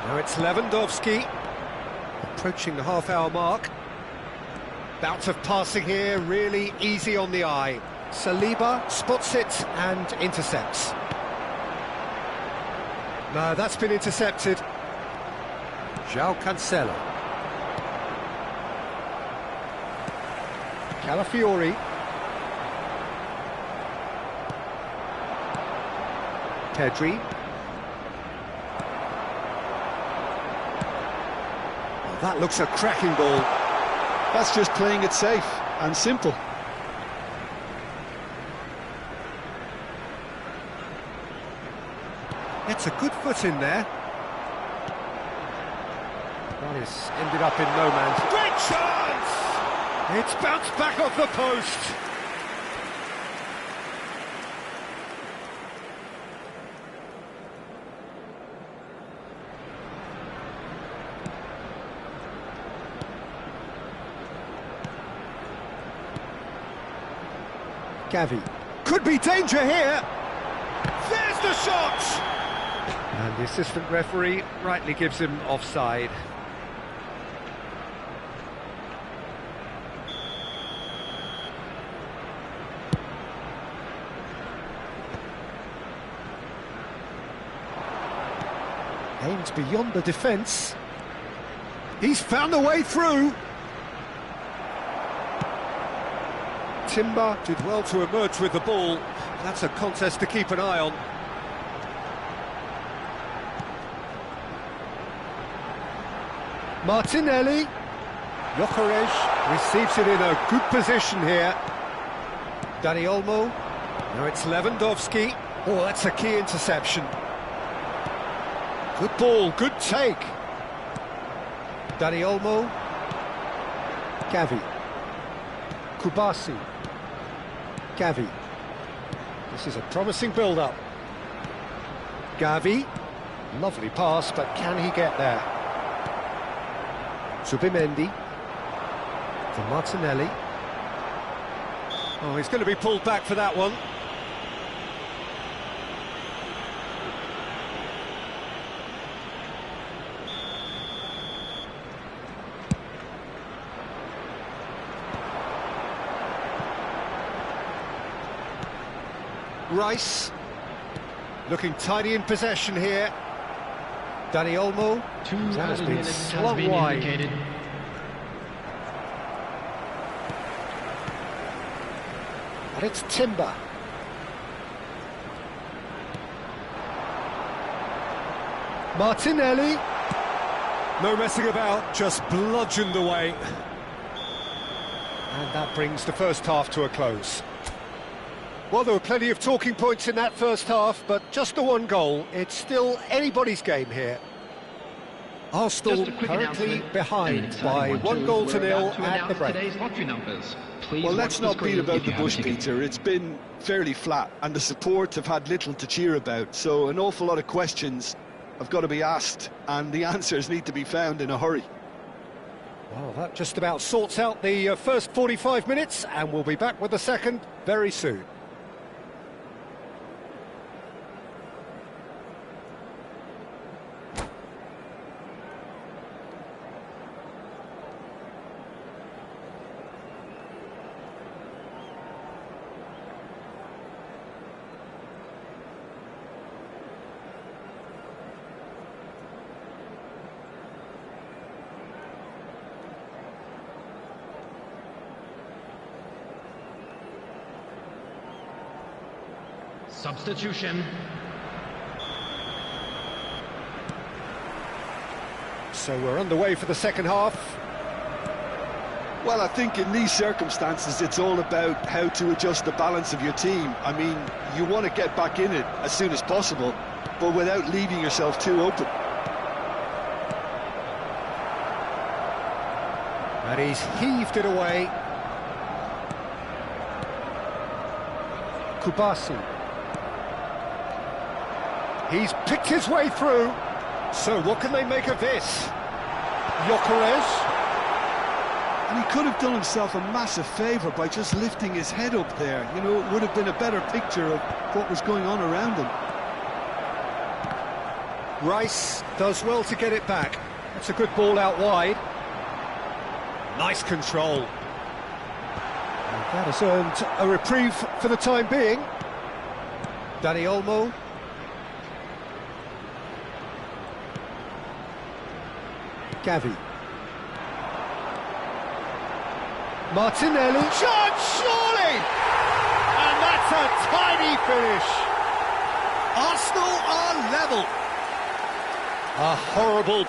Now it's Lewandowski. Approaching the half-hour mark. Bout of passing here, really easy on the eye. Saliba spots it and intercepts. No, that's been intercepted. João Cancelo. Calafiori. Pedri. Oh, that looks a cracking ball. That's just playing it safe and simple. It's a good foot in there. That is ended up in no man's... Great chance! It's bounced back off the post. Gavi. Could be danger here. There's the shot! And the assistant referee rightly gives him offside. Aims beyond the defence. He's found a way through. Timber did well to emerge with the ball. That's a contest to keep an eye on. Martinelli. Gyökeres receives it in a good position here. Dani Olmo. Now it's Lewandowski. Oh, that's a key interception. Good ball, good take. Dani Olmo. Gavi. Kubasi. Gavi. This is a promising build-up. Gavi. Lovely pass, but can he get there? Zubimendi. For Martinelli. Oh, he's going to be pulled back for that one. Rice, looking tidy in possession here. Dani Olmo, that has been slung wide. Indicated. And it's Timber. Martinelli. No messing about, just bludgeoned away. And that brings the first half to a close. Well, there were plenty of talking points in that first half, but just the one goal. It's still anybody's game here. Arsenal currently behind by 1-0 at the break. Well, let's not beat about the bush, Peter. It's been fairly flat, and the support have had little to cheer about, so an awful lot of questions have got to be asked, and the answers need to be found in a hurry. Well, that just about sorts out the first 45 minutes, and we'll be back with the second very soon. Substitution. So we're underway for the second half. Well, I think in these circumstances, it's all about how to adjust the balance of your team. I mean, you want to get back in it as soon as possible, but without leaving yourself too open. And he's heaved it away. Kubasi. He's picked his way through. So what can they make of this? Gyökeres. And he could have done himself a massive favour by just lifting his head up there. You know, it would have been a better picture of what was going on around him. Rice does well to get it back. That's a good ball out wide. Nice control. And that has earned a reprieve for the time being. Dani Olmo. Gavi. Martinelli. Shot, surely! And that's a tiny finish. Arsenal are level. A horrible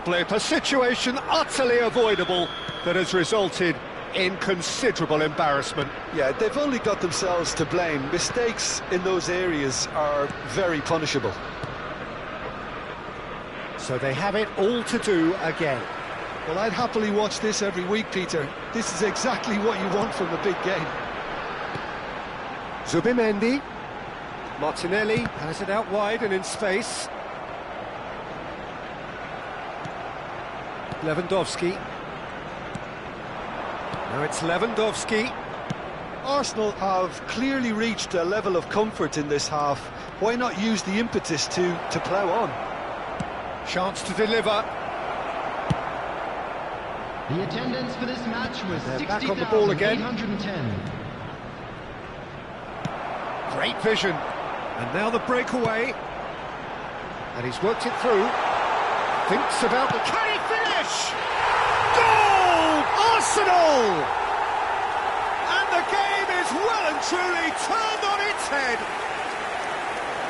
blip, a situation utterly avoidable that has resulted in considerable embarrassment. Yeah, they've only got themselves to blame. Mistakes in those areas are very punishable. So they have it all to do again. Well, I'd happily watch this every week, Peter. This is exactly what you want from a big game. Zubimendi. Martinelli has it out wide and in space. Lewandowski. Now it's Lewandowski. Arsenal have clearly reached a level of comfort in this half. Why not use the impetus to plough on? Chance to deliver. The attendance for this match was They're back on the ball again. 60,810. Great vision. And now the breakaway. And he's worked it through. Thinks about the... Can he finish? Goal! Arsenal! And the game is well and truly turned on its head.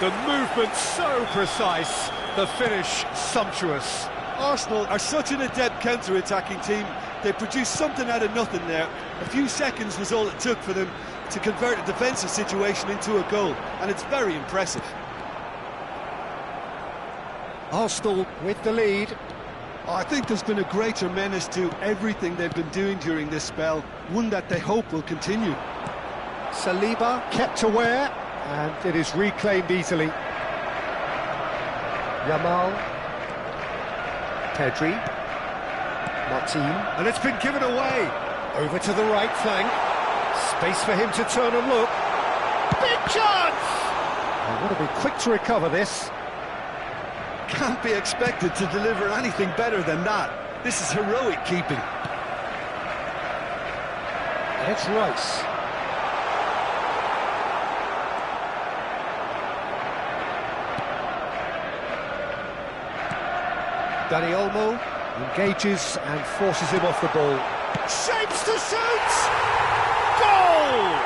The movement so precise, the finish sumptuous. Arsenal are such an adept counter-attacking team. They produced something out of nothing there. A few seconds was all it took for them to convert a defensive situation into a goal, and it's very impressive. Arsenal with the lead. I think there's been a greater menace to everything they've been doing during this spell, one that they hope will continue. Saliba kept aware, and it is reclaimed easily. Yamal. Pedri. Martin. And it's been given away. Over to the right flank. Space for him to turn and look. Big chance! They want to be quick to recover this. Can't be expected to deliver anything better than that. This is heroic keeping. And it's Rice. Dani Olmo engages and forces him off the ball. Shapes to shoot! Goal!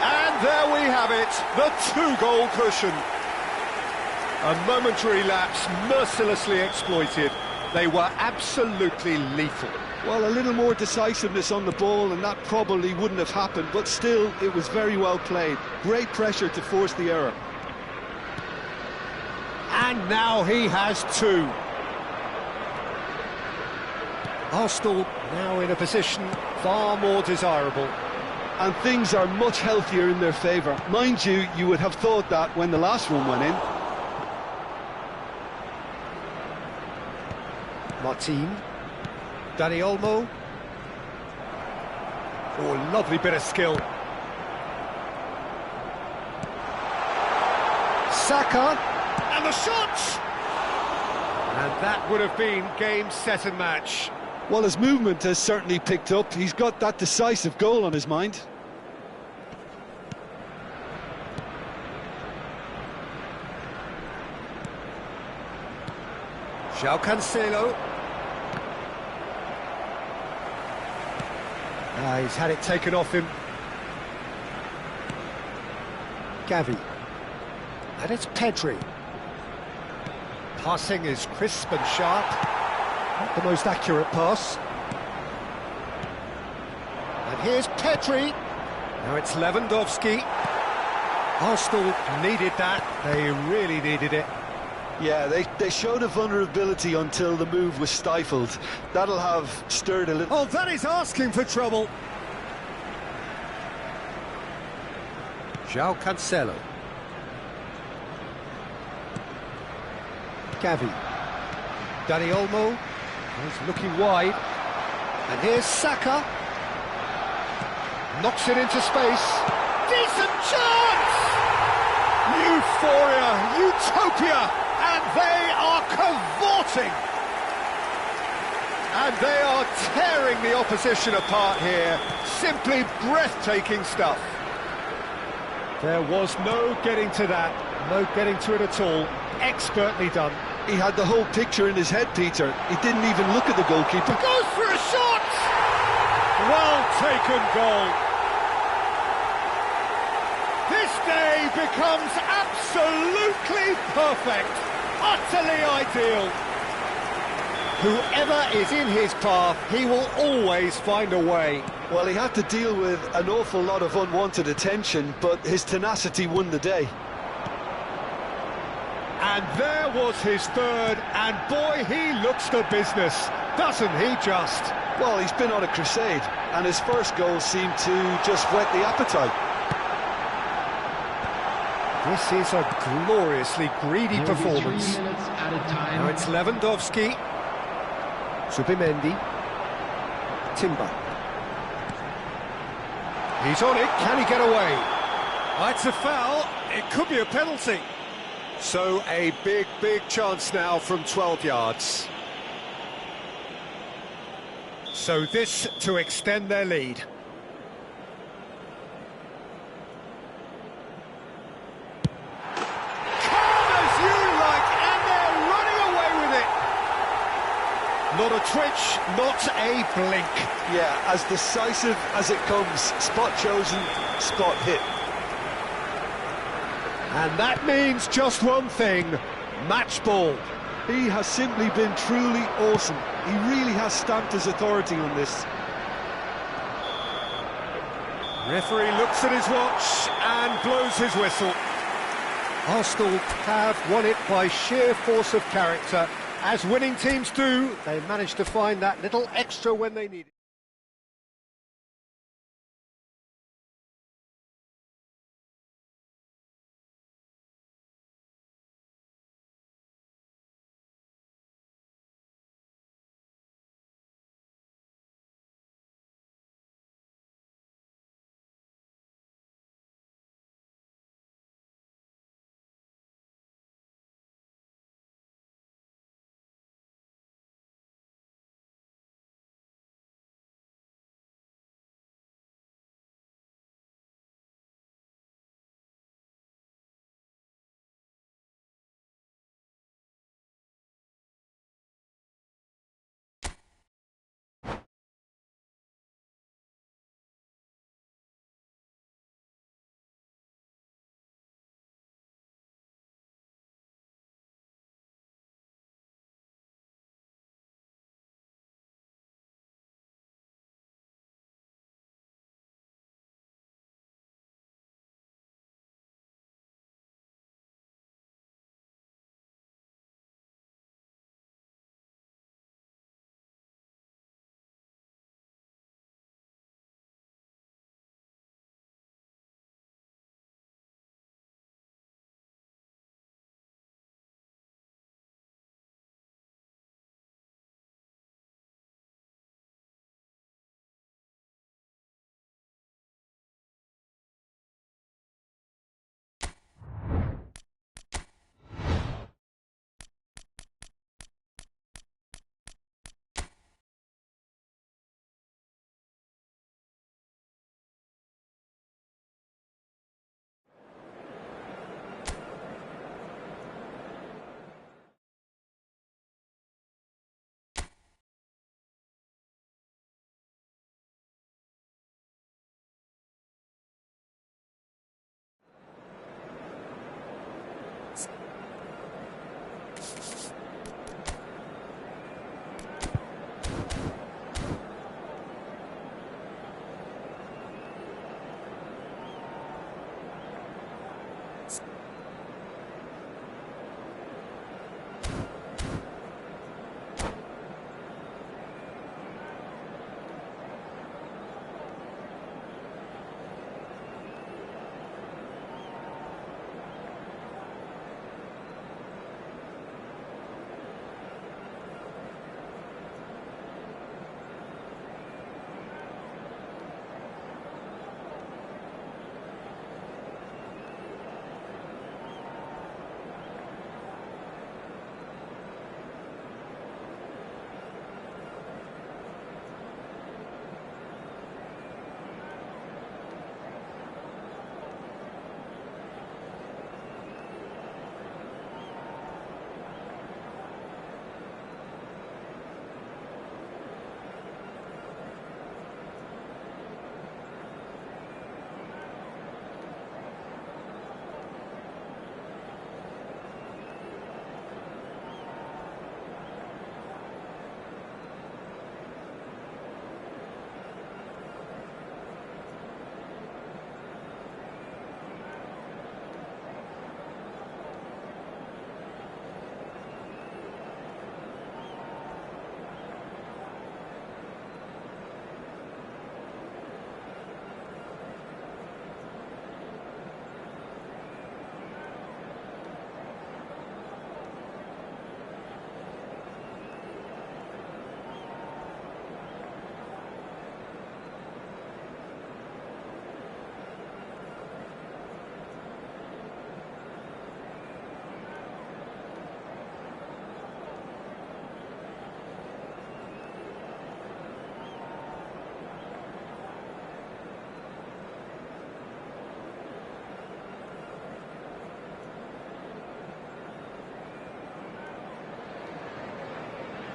And there we have it, the two-goal cushion. A momentary lapse mercilessly exploited. They were absolutely lethal. Well, a little more decisiveness on the ball and that probably wouldn't have happened, but still, it was very well played. Great pressure to force the error. And now he has two. Arsenal now in a position far more desirable. And things are much healthier in their favour. Mind you, you would have thought that when the last one went in. Martin. Dani Olmo. Oh, lovely bit of skill. Saka. And the shot! And that would have been game, set and match. Well, his movement has certainly picked up. He's got that decisive goal on his mind. João Cancelo. He's had it taken off him. Gavi. And it's Pedri. Passing is crisp and sharp. Not the most accurate pass. And here's Pedri. Now it's Lewandowski. Arsenal needed that. They really needed it. Yeah, they showed a vulnerability until the move was stifled. That'll have stirred a little... Oh, that is asking for trouble. João Cancelo. Gavi. Dani Olmo. He's looking wide. And here's Saka. Knocks it into space. Decent chance! Euphoria, utopia, and they are cavorting. And they are tearing the opposition apart here. Simply breathtaking stuff. There was no getting to that, no getting to it at all. Expertly done. He had the whole picture in his head, Peter. He didn't even look at the goalkeeper. Goes for a shot! Well taken goal. This day becomes absolutely perfect, utterly ideal. Whoever is in his path, he will always find a way. Well, he had to deal with an awful lot of unwanted attention, but his tenacity won the day. And there was his third, and boy, he looks the business, doesn't he just? Well, he's been on a crusade, and his first goal seemed to just whet the appetite. This is a gloriously greedy performance. Now it's Lewandowski. Subimendi. Timber. He's on it, can he get away? It's a foul, it could be a penalty. So a big chance now from 12 yards. So this to extend their lead. Not a twitch, not a blink. Yeah, as decisive as it comes. Spot chosen, spot hit. And that means just one thing, match ball. He has simply been truly awesome. He really has stamped his authority on this. Referee looks at his watch and blows his whistle. Arsenal have won it by sheer force of character. As winning teams do, they managed to find that little extra when they need it.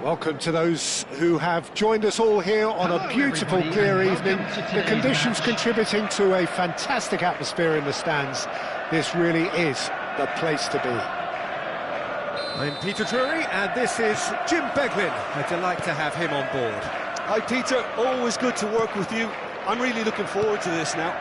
Welcome to those who have joined us all here on a beautiful, clear evening. The conditions contributing to a fantastic atmosphere in the stands. This really is the place to be. I'm Peter Drury, and this is Jim Beglin. A delight to have him on board. Hi Peter, always good to work with you. I'm really looking forward to this now.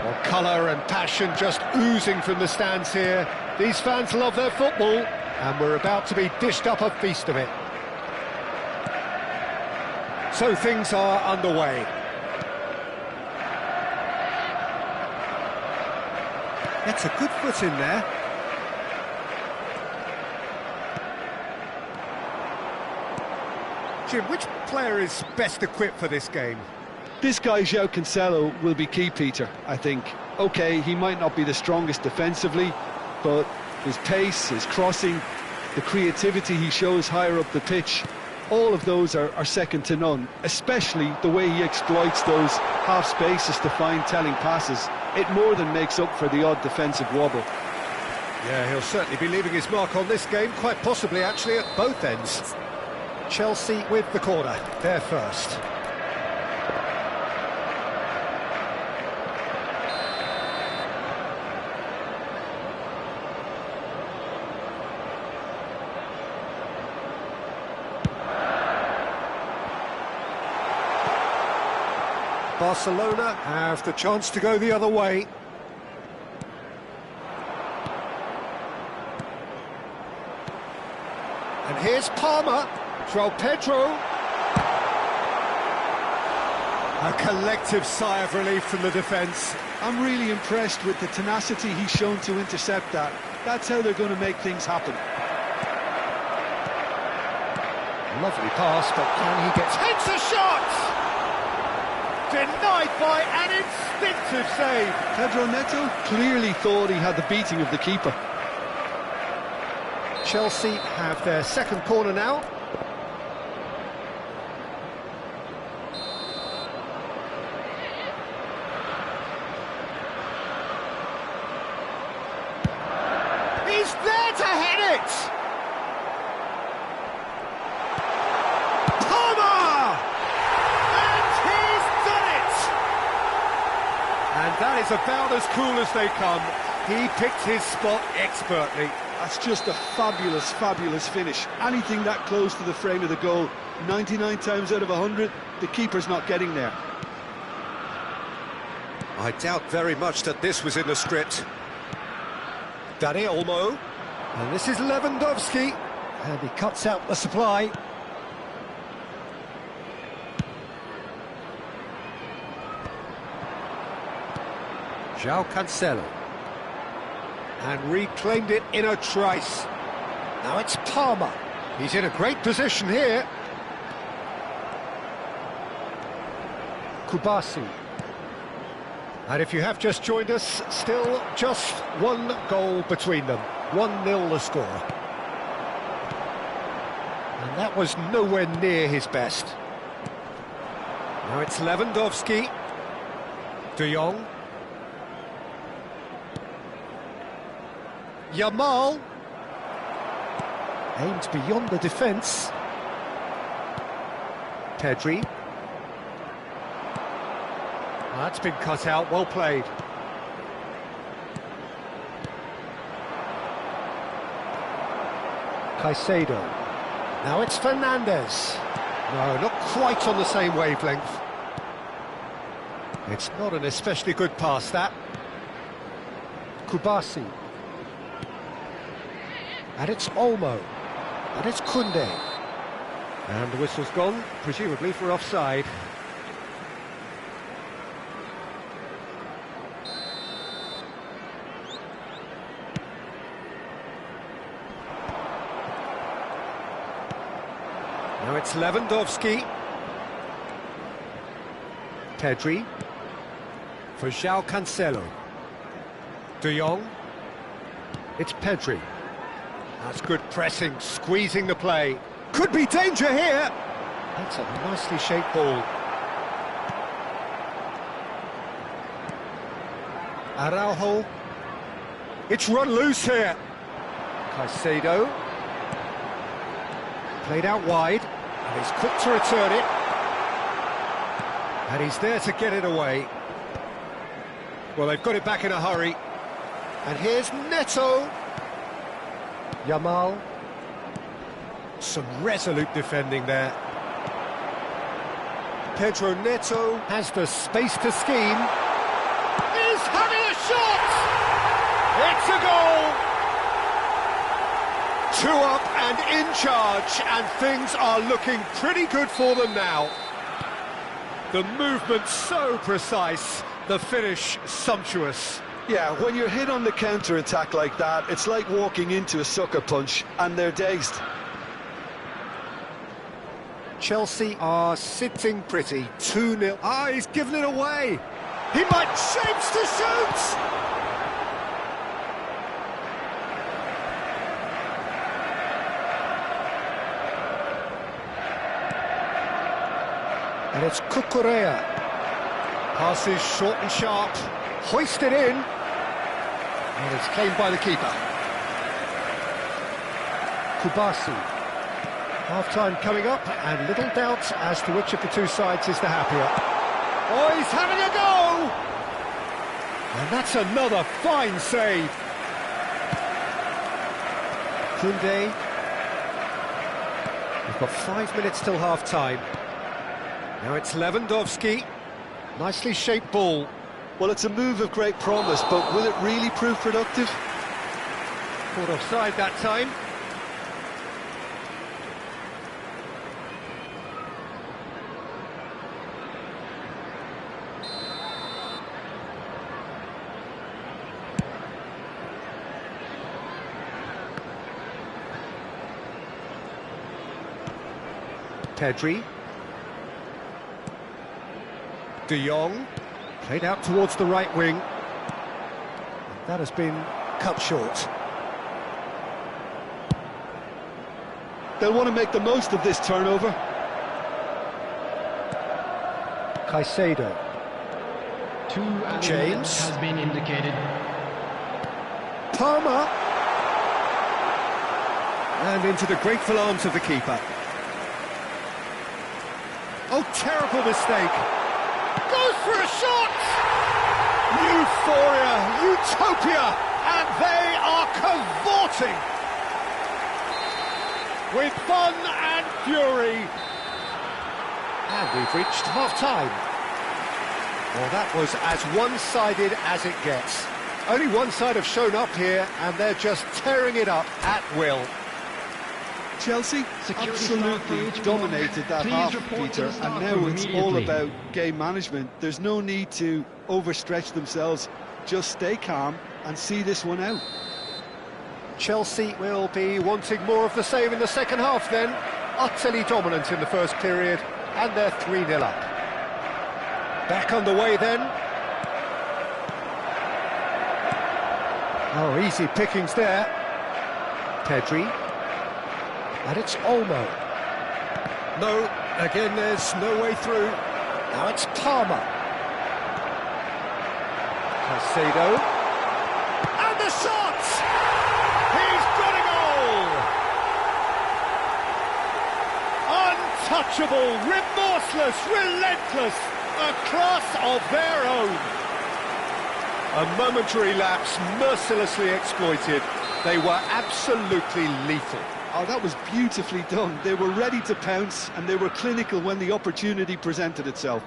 Well, colour and passion just oozing from the stands here. These fans love their football, and we're about to be dished up a feast of it. So things are underway. That's a good foot in there. Jim, which player is best equipped for this game? This guy, João Cancelo, will be key, Peter, I think. OK, he might not be the strongest defensively, but his pace, his crossing, the creativity he shows higher up the pitch, all of those are second to none, especially the way he exploits those half spaces to find telling passes. It more than makes up for the odd defensive wobble. Yeah, he'll certainly be leaving his mark on this game, quite possibly actually at both ends. Chelsea with the corner, they're first. Barcelona have the chance to go the other way. And here's Palmer, João Pedro. A collective sigh of relief from the defence. I'm really impressed with the tenacity he's shown to intercept that. That's how they're going to make things happen. Lovely pass, but can he get... Hits a shot! Denied by an instinctive save. Pedro Neto clearly thought he had the beating of the keeper. Chelsea have their second corner now. He's there to head it! Palmer! And he's done it! And that is about as cool as they come. He picked his spot expertly. That's just a fabulous, fabulous finish. Anything that close to the frame of the goal, 99 times out of 100, the keeper's not getting there. I doubt very much that this was in the script. Dani Olmo. And this is Lewandowski. And he cuts out the supply. João Cancelo. And reclaimed it in a trice. Now it's Palmer. He's in a great position here. Kubasi. And if you have just joined us, still just one goal between them. 1-0 the score. And that was nowhere near his best. Now it's Lewandowski. De Jong. Yamal. Aimed beyond the defence. Pedri. That's been cut out, well played. Caicedo. Now it's Fernandes. No, not quite on the same wavelength. It's not an especially good pass, that. Kubasi. And it's Olmo. And it's Koundé. And the whistle's gone, presumably for offside. Now it's Lewandowski. Pedri. For João Cancelo. De Jong. It's Pedri. That's good pressing, squeezing the play. Could be danger here. That's a nicely shaped ball. Araujo. It's run loose here. Caicedo. Played out wide, and he's quick to return it. And he's there to get it away. Well, they've got it back in a hurry. And here's Neto. Yamal. Some resolute defending there. Pedro Neto has the space to scheme. He's having a shot! It's a goal! 2 up and in charge, and things are looking pretty good for them now. The movement so precise, the finish sumptuous. Yeah, when you're hit on the counter-attack like that, it's like walking into a sucker punch, and they're dazed. Chelsea are sitting pretty, 2-0. Ah, he's given it away. He might shapes to shoot. And it's Cucurella. Passes short and sharp, hoisted in, and it's claimed by the keeper. Kubasi. Half-time coming up, and little doubt as to which of the two sides is the happier. Oh, he's having a go! And that's another fine save. Koundé. We've got 5 minutes till half-time. Now it's Lewandowski. Nicely shaped ball. Well, it's a move of great promise, but will it really prove productive? Caught offside that time. Pedri. De Jong. Played out towards the right wing. That has been cut short. They'll want to make the most of this turnover. Caicedo. James. Has been indicated. Palmer. And into the grateful arms of the keeper. Oh, terrible mistake. Goes for a shot! Euphoria, utopia, and they are cavorting with fun and fury. And we've reached half-time. Well, that was as one-sided as it gets. Only one side have shown up here, and they're just tearing it up at will. Chelsea absolutely dominated that half, Peter, and now it's all about game management. There's no need to overstretch themselves. Just stay calm and see this one out. Chelsea will be wanting more of the same in the second half then. Utterly dominant in the first period, and they're 3-0 up. Back underway then. Oh, easy pickings there. Pedri. And it's Olmo. No, again there's no way through. Now it's Palmer. Caicedo. And the shot! He's got a goal! Untouchable, remorseless, relentless, a class of their own. A momentary lapse mercilessly exploited. They were absolutely lethal. Oh, that was beautifully done. They were ready to pounce, and they were clinical when the opportunity presented itself.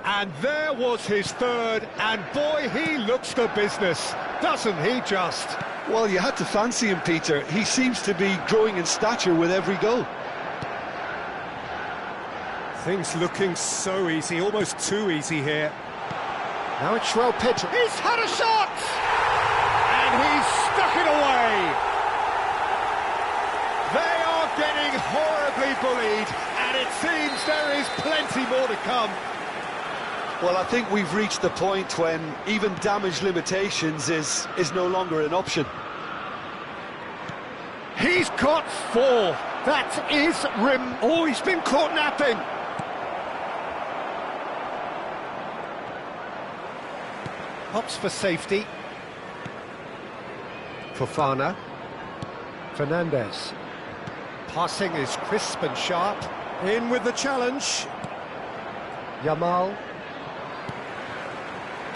And there was his third, and boy, he looks the business, doesn't he just? Well, you had to fancy him, Peter. He seems to be growing in stature with every goal. Things looking so easy, almost too easy here. Now it's João Pedro. He's had a shot! And he's stuck it away! They are getting horribly bullied, and it seems there is plenty more to come. Well, I think we've reached the point when even damage limitations is no longer an option. He's got 4. That is Oh, he's been caught napping. Hops for safety. Fofana. Fernandes. Passing is crisp and sharp. In with the challenge. Yamal.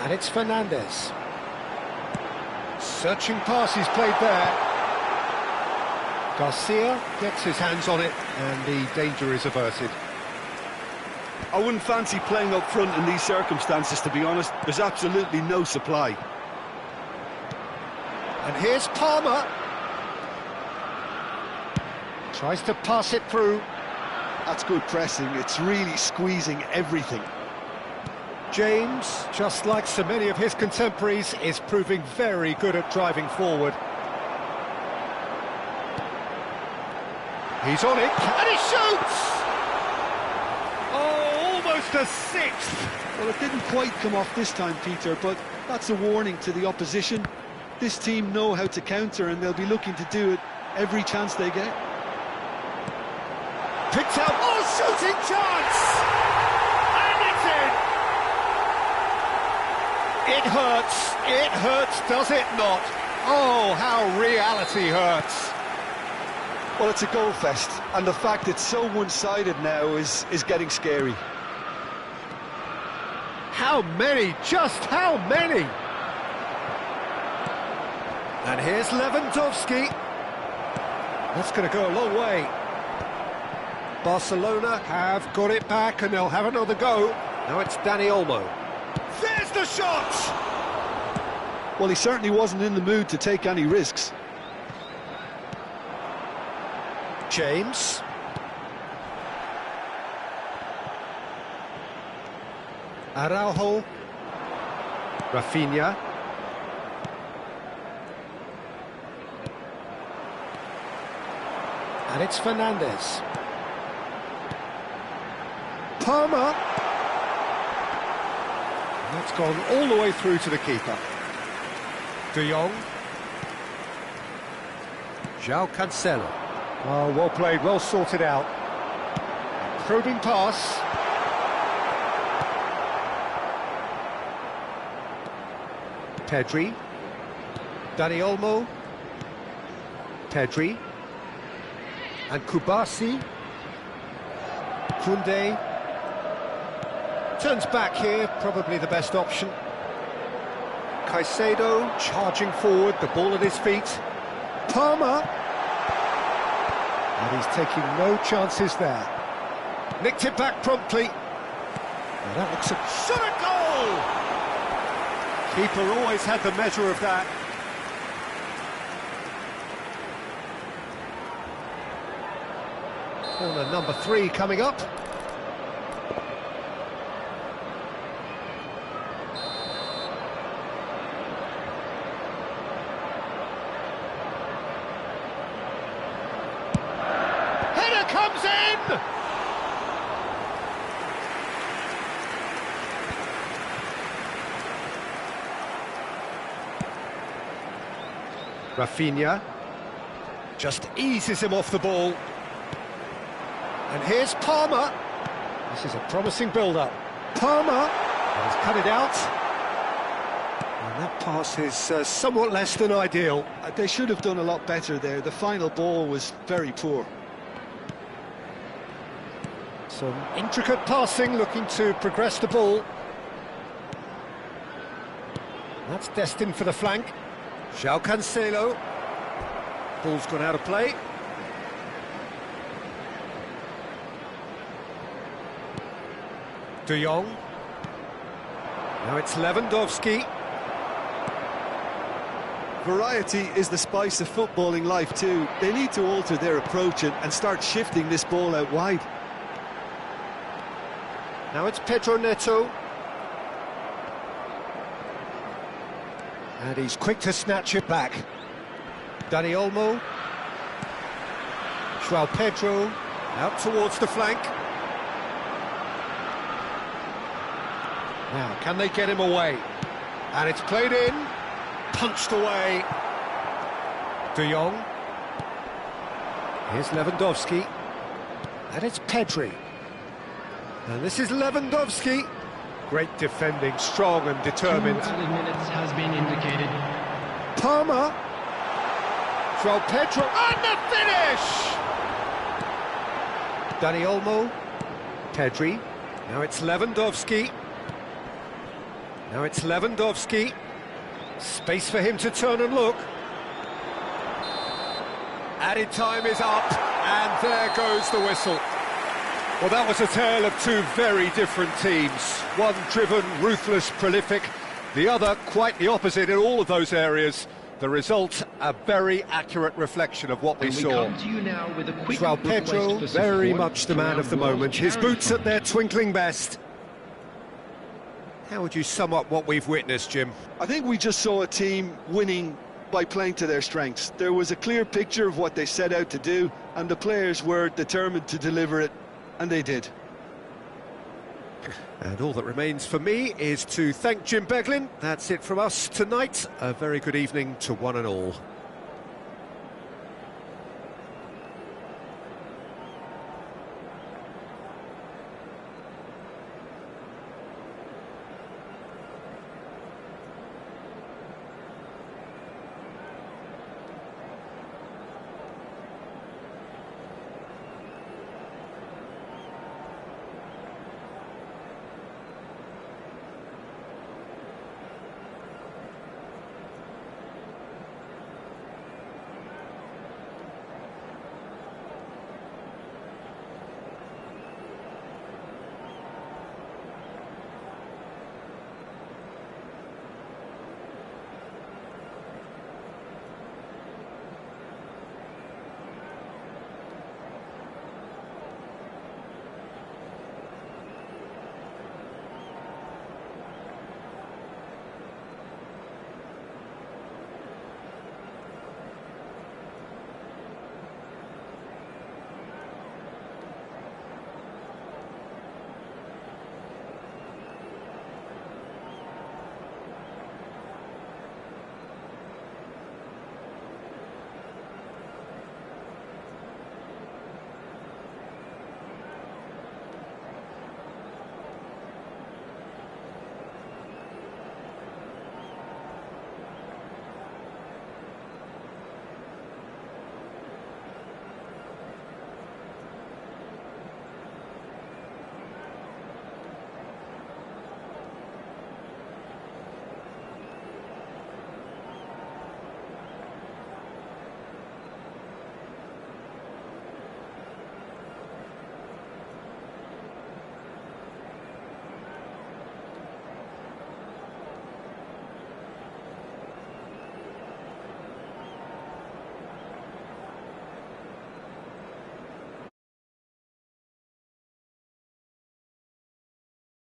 And it's Fernandez. Searching pass he's played there. Garcia gets his hands on it, and the danger is averted. I wouldn't fancy playing up front in these circumstances, to be honest. There's absolutely no supply. And here's Palmer. Tries to pass it through. That's good pressing. It's really squeezing everything. James, just like so many of his contemporaries, is proving very good at driving forward. He's on it, and he shoots! Oh, almost a sixth! Well, it didn't quite come off this time, Peter, but that's a warning to the opposition. This team know how to counter, and they'll be looking to do it every chance they get. Picked out, oh, shooting chance! And it's in! It hurts, does it not? Oh, how reality hurts. Well, it's a goal fest, and the fact it's so one-sided now is getting scary. How many? Just how many? And here's Lewandowski. That's going to go a long way. Barcelona have got it back, and they'll have another go. Now it's Dani Olmo. There's the shot! Well, he certainly wasn't in the mood to take any risks. James. Araujo. Rafinha. And it's Fernandez. Palmer. That's gone all the way through to the keeper. De Jong. João Cancelo. Oh, well played, well sorted out. Probing pass. Pedri. Dani Olmo. Pedri. And Kubasi. Koundé. Turns back here, probably the best option. Caicedo charging forward, the ball at his feet. Palmer. And he's taking no chances there. Nicked it back promptly. Now that looks a shot at goal! Keeper always had the measure of that. Corner number 3 coming up. Header comes in! Rafinha just eases him off the ball. And here's Palmer. This is a promising build-up. Palmer has cut it out. And that pass is somewhat less than ideal. They should have done a lot better there. The final ball was very poor. Some intricate passing, looking to progress the ball. That's destined for the flank. João Cancelo. Ball's gone out of play. De Jong. Now it's Lewandowski. Variety is the spice of footballing life too. They need to alter their approach and start shifting this ball out wide. Now it's Pedro Neto. And he's quick to snatch it back. Dani Olmo. João Pedro out towards the flank. Now, can they get him away? And it's played in, punched away. De Jong. Here's Lewandowski. And it's Pedri. And this is Lewandowski. Great defending, strong and determined. 2 added minutes has been indicated. Palmer. João Pedro. And the finish! Dani Olmo, Pedri, now it's Lewandowski. Now it's Lewandowski. Space for him to turn and look. Added time is up, and there goes the whistle. Well, that was a tale of two very different teams. One driven, ruthless, prolific. The other quite the opposite in all of those areas. The result, a very accurate reflection of what we saw. João Pedro, very much the man of the moment. His boots at their twinkling best. How would you sum up what we've witnessed, Jim? I think we just saw a team winning by playing to their strengths. There was a clear picture of what they set out to do, and the players were determined to deliver it, and they did. And all that remains for me is to thank Jim Beglin. That's it from us tonight. A very good evening to one and all.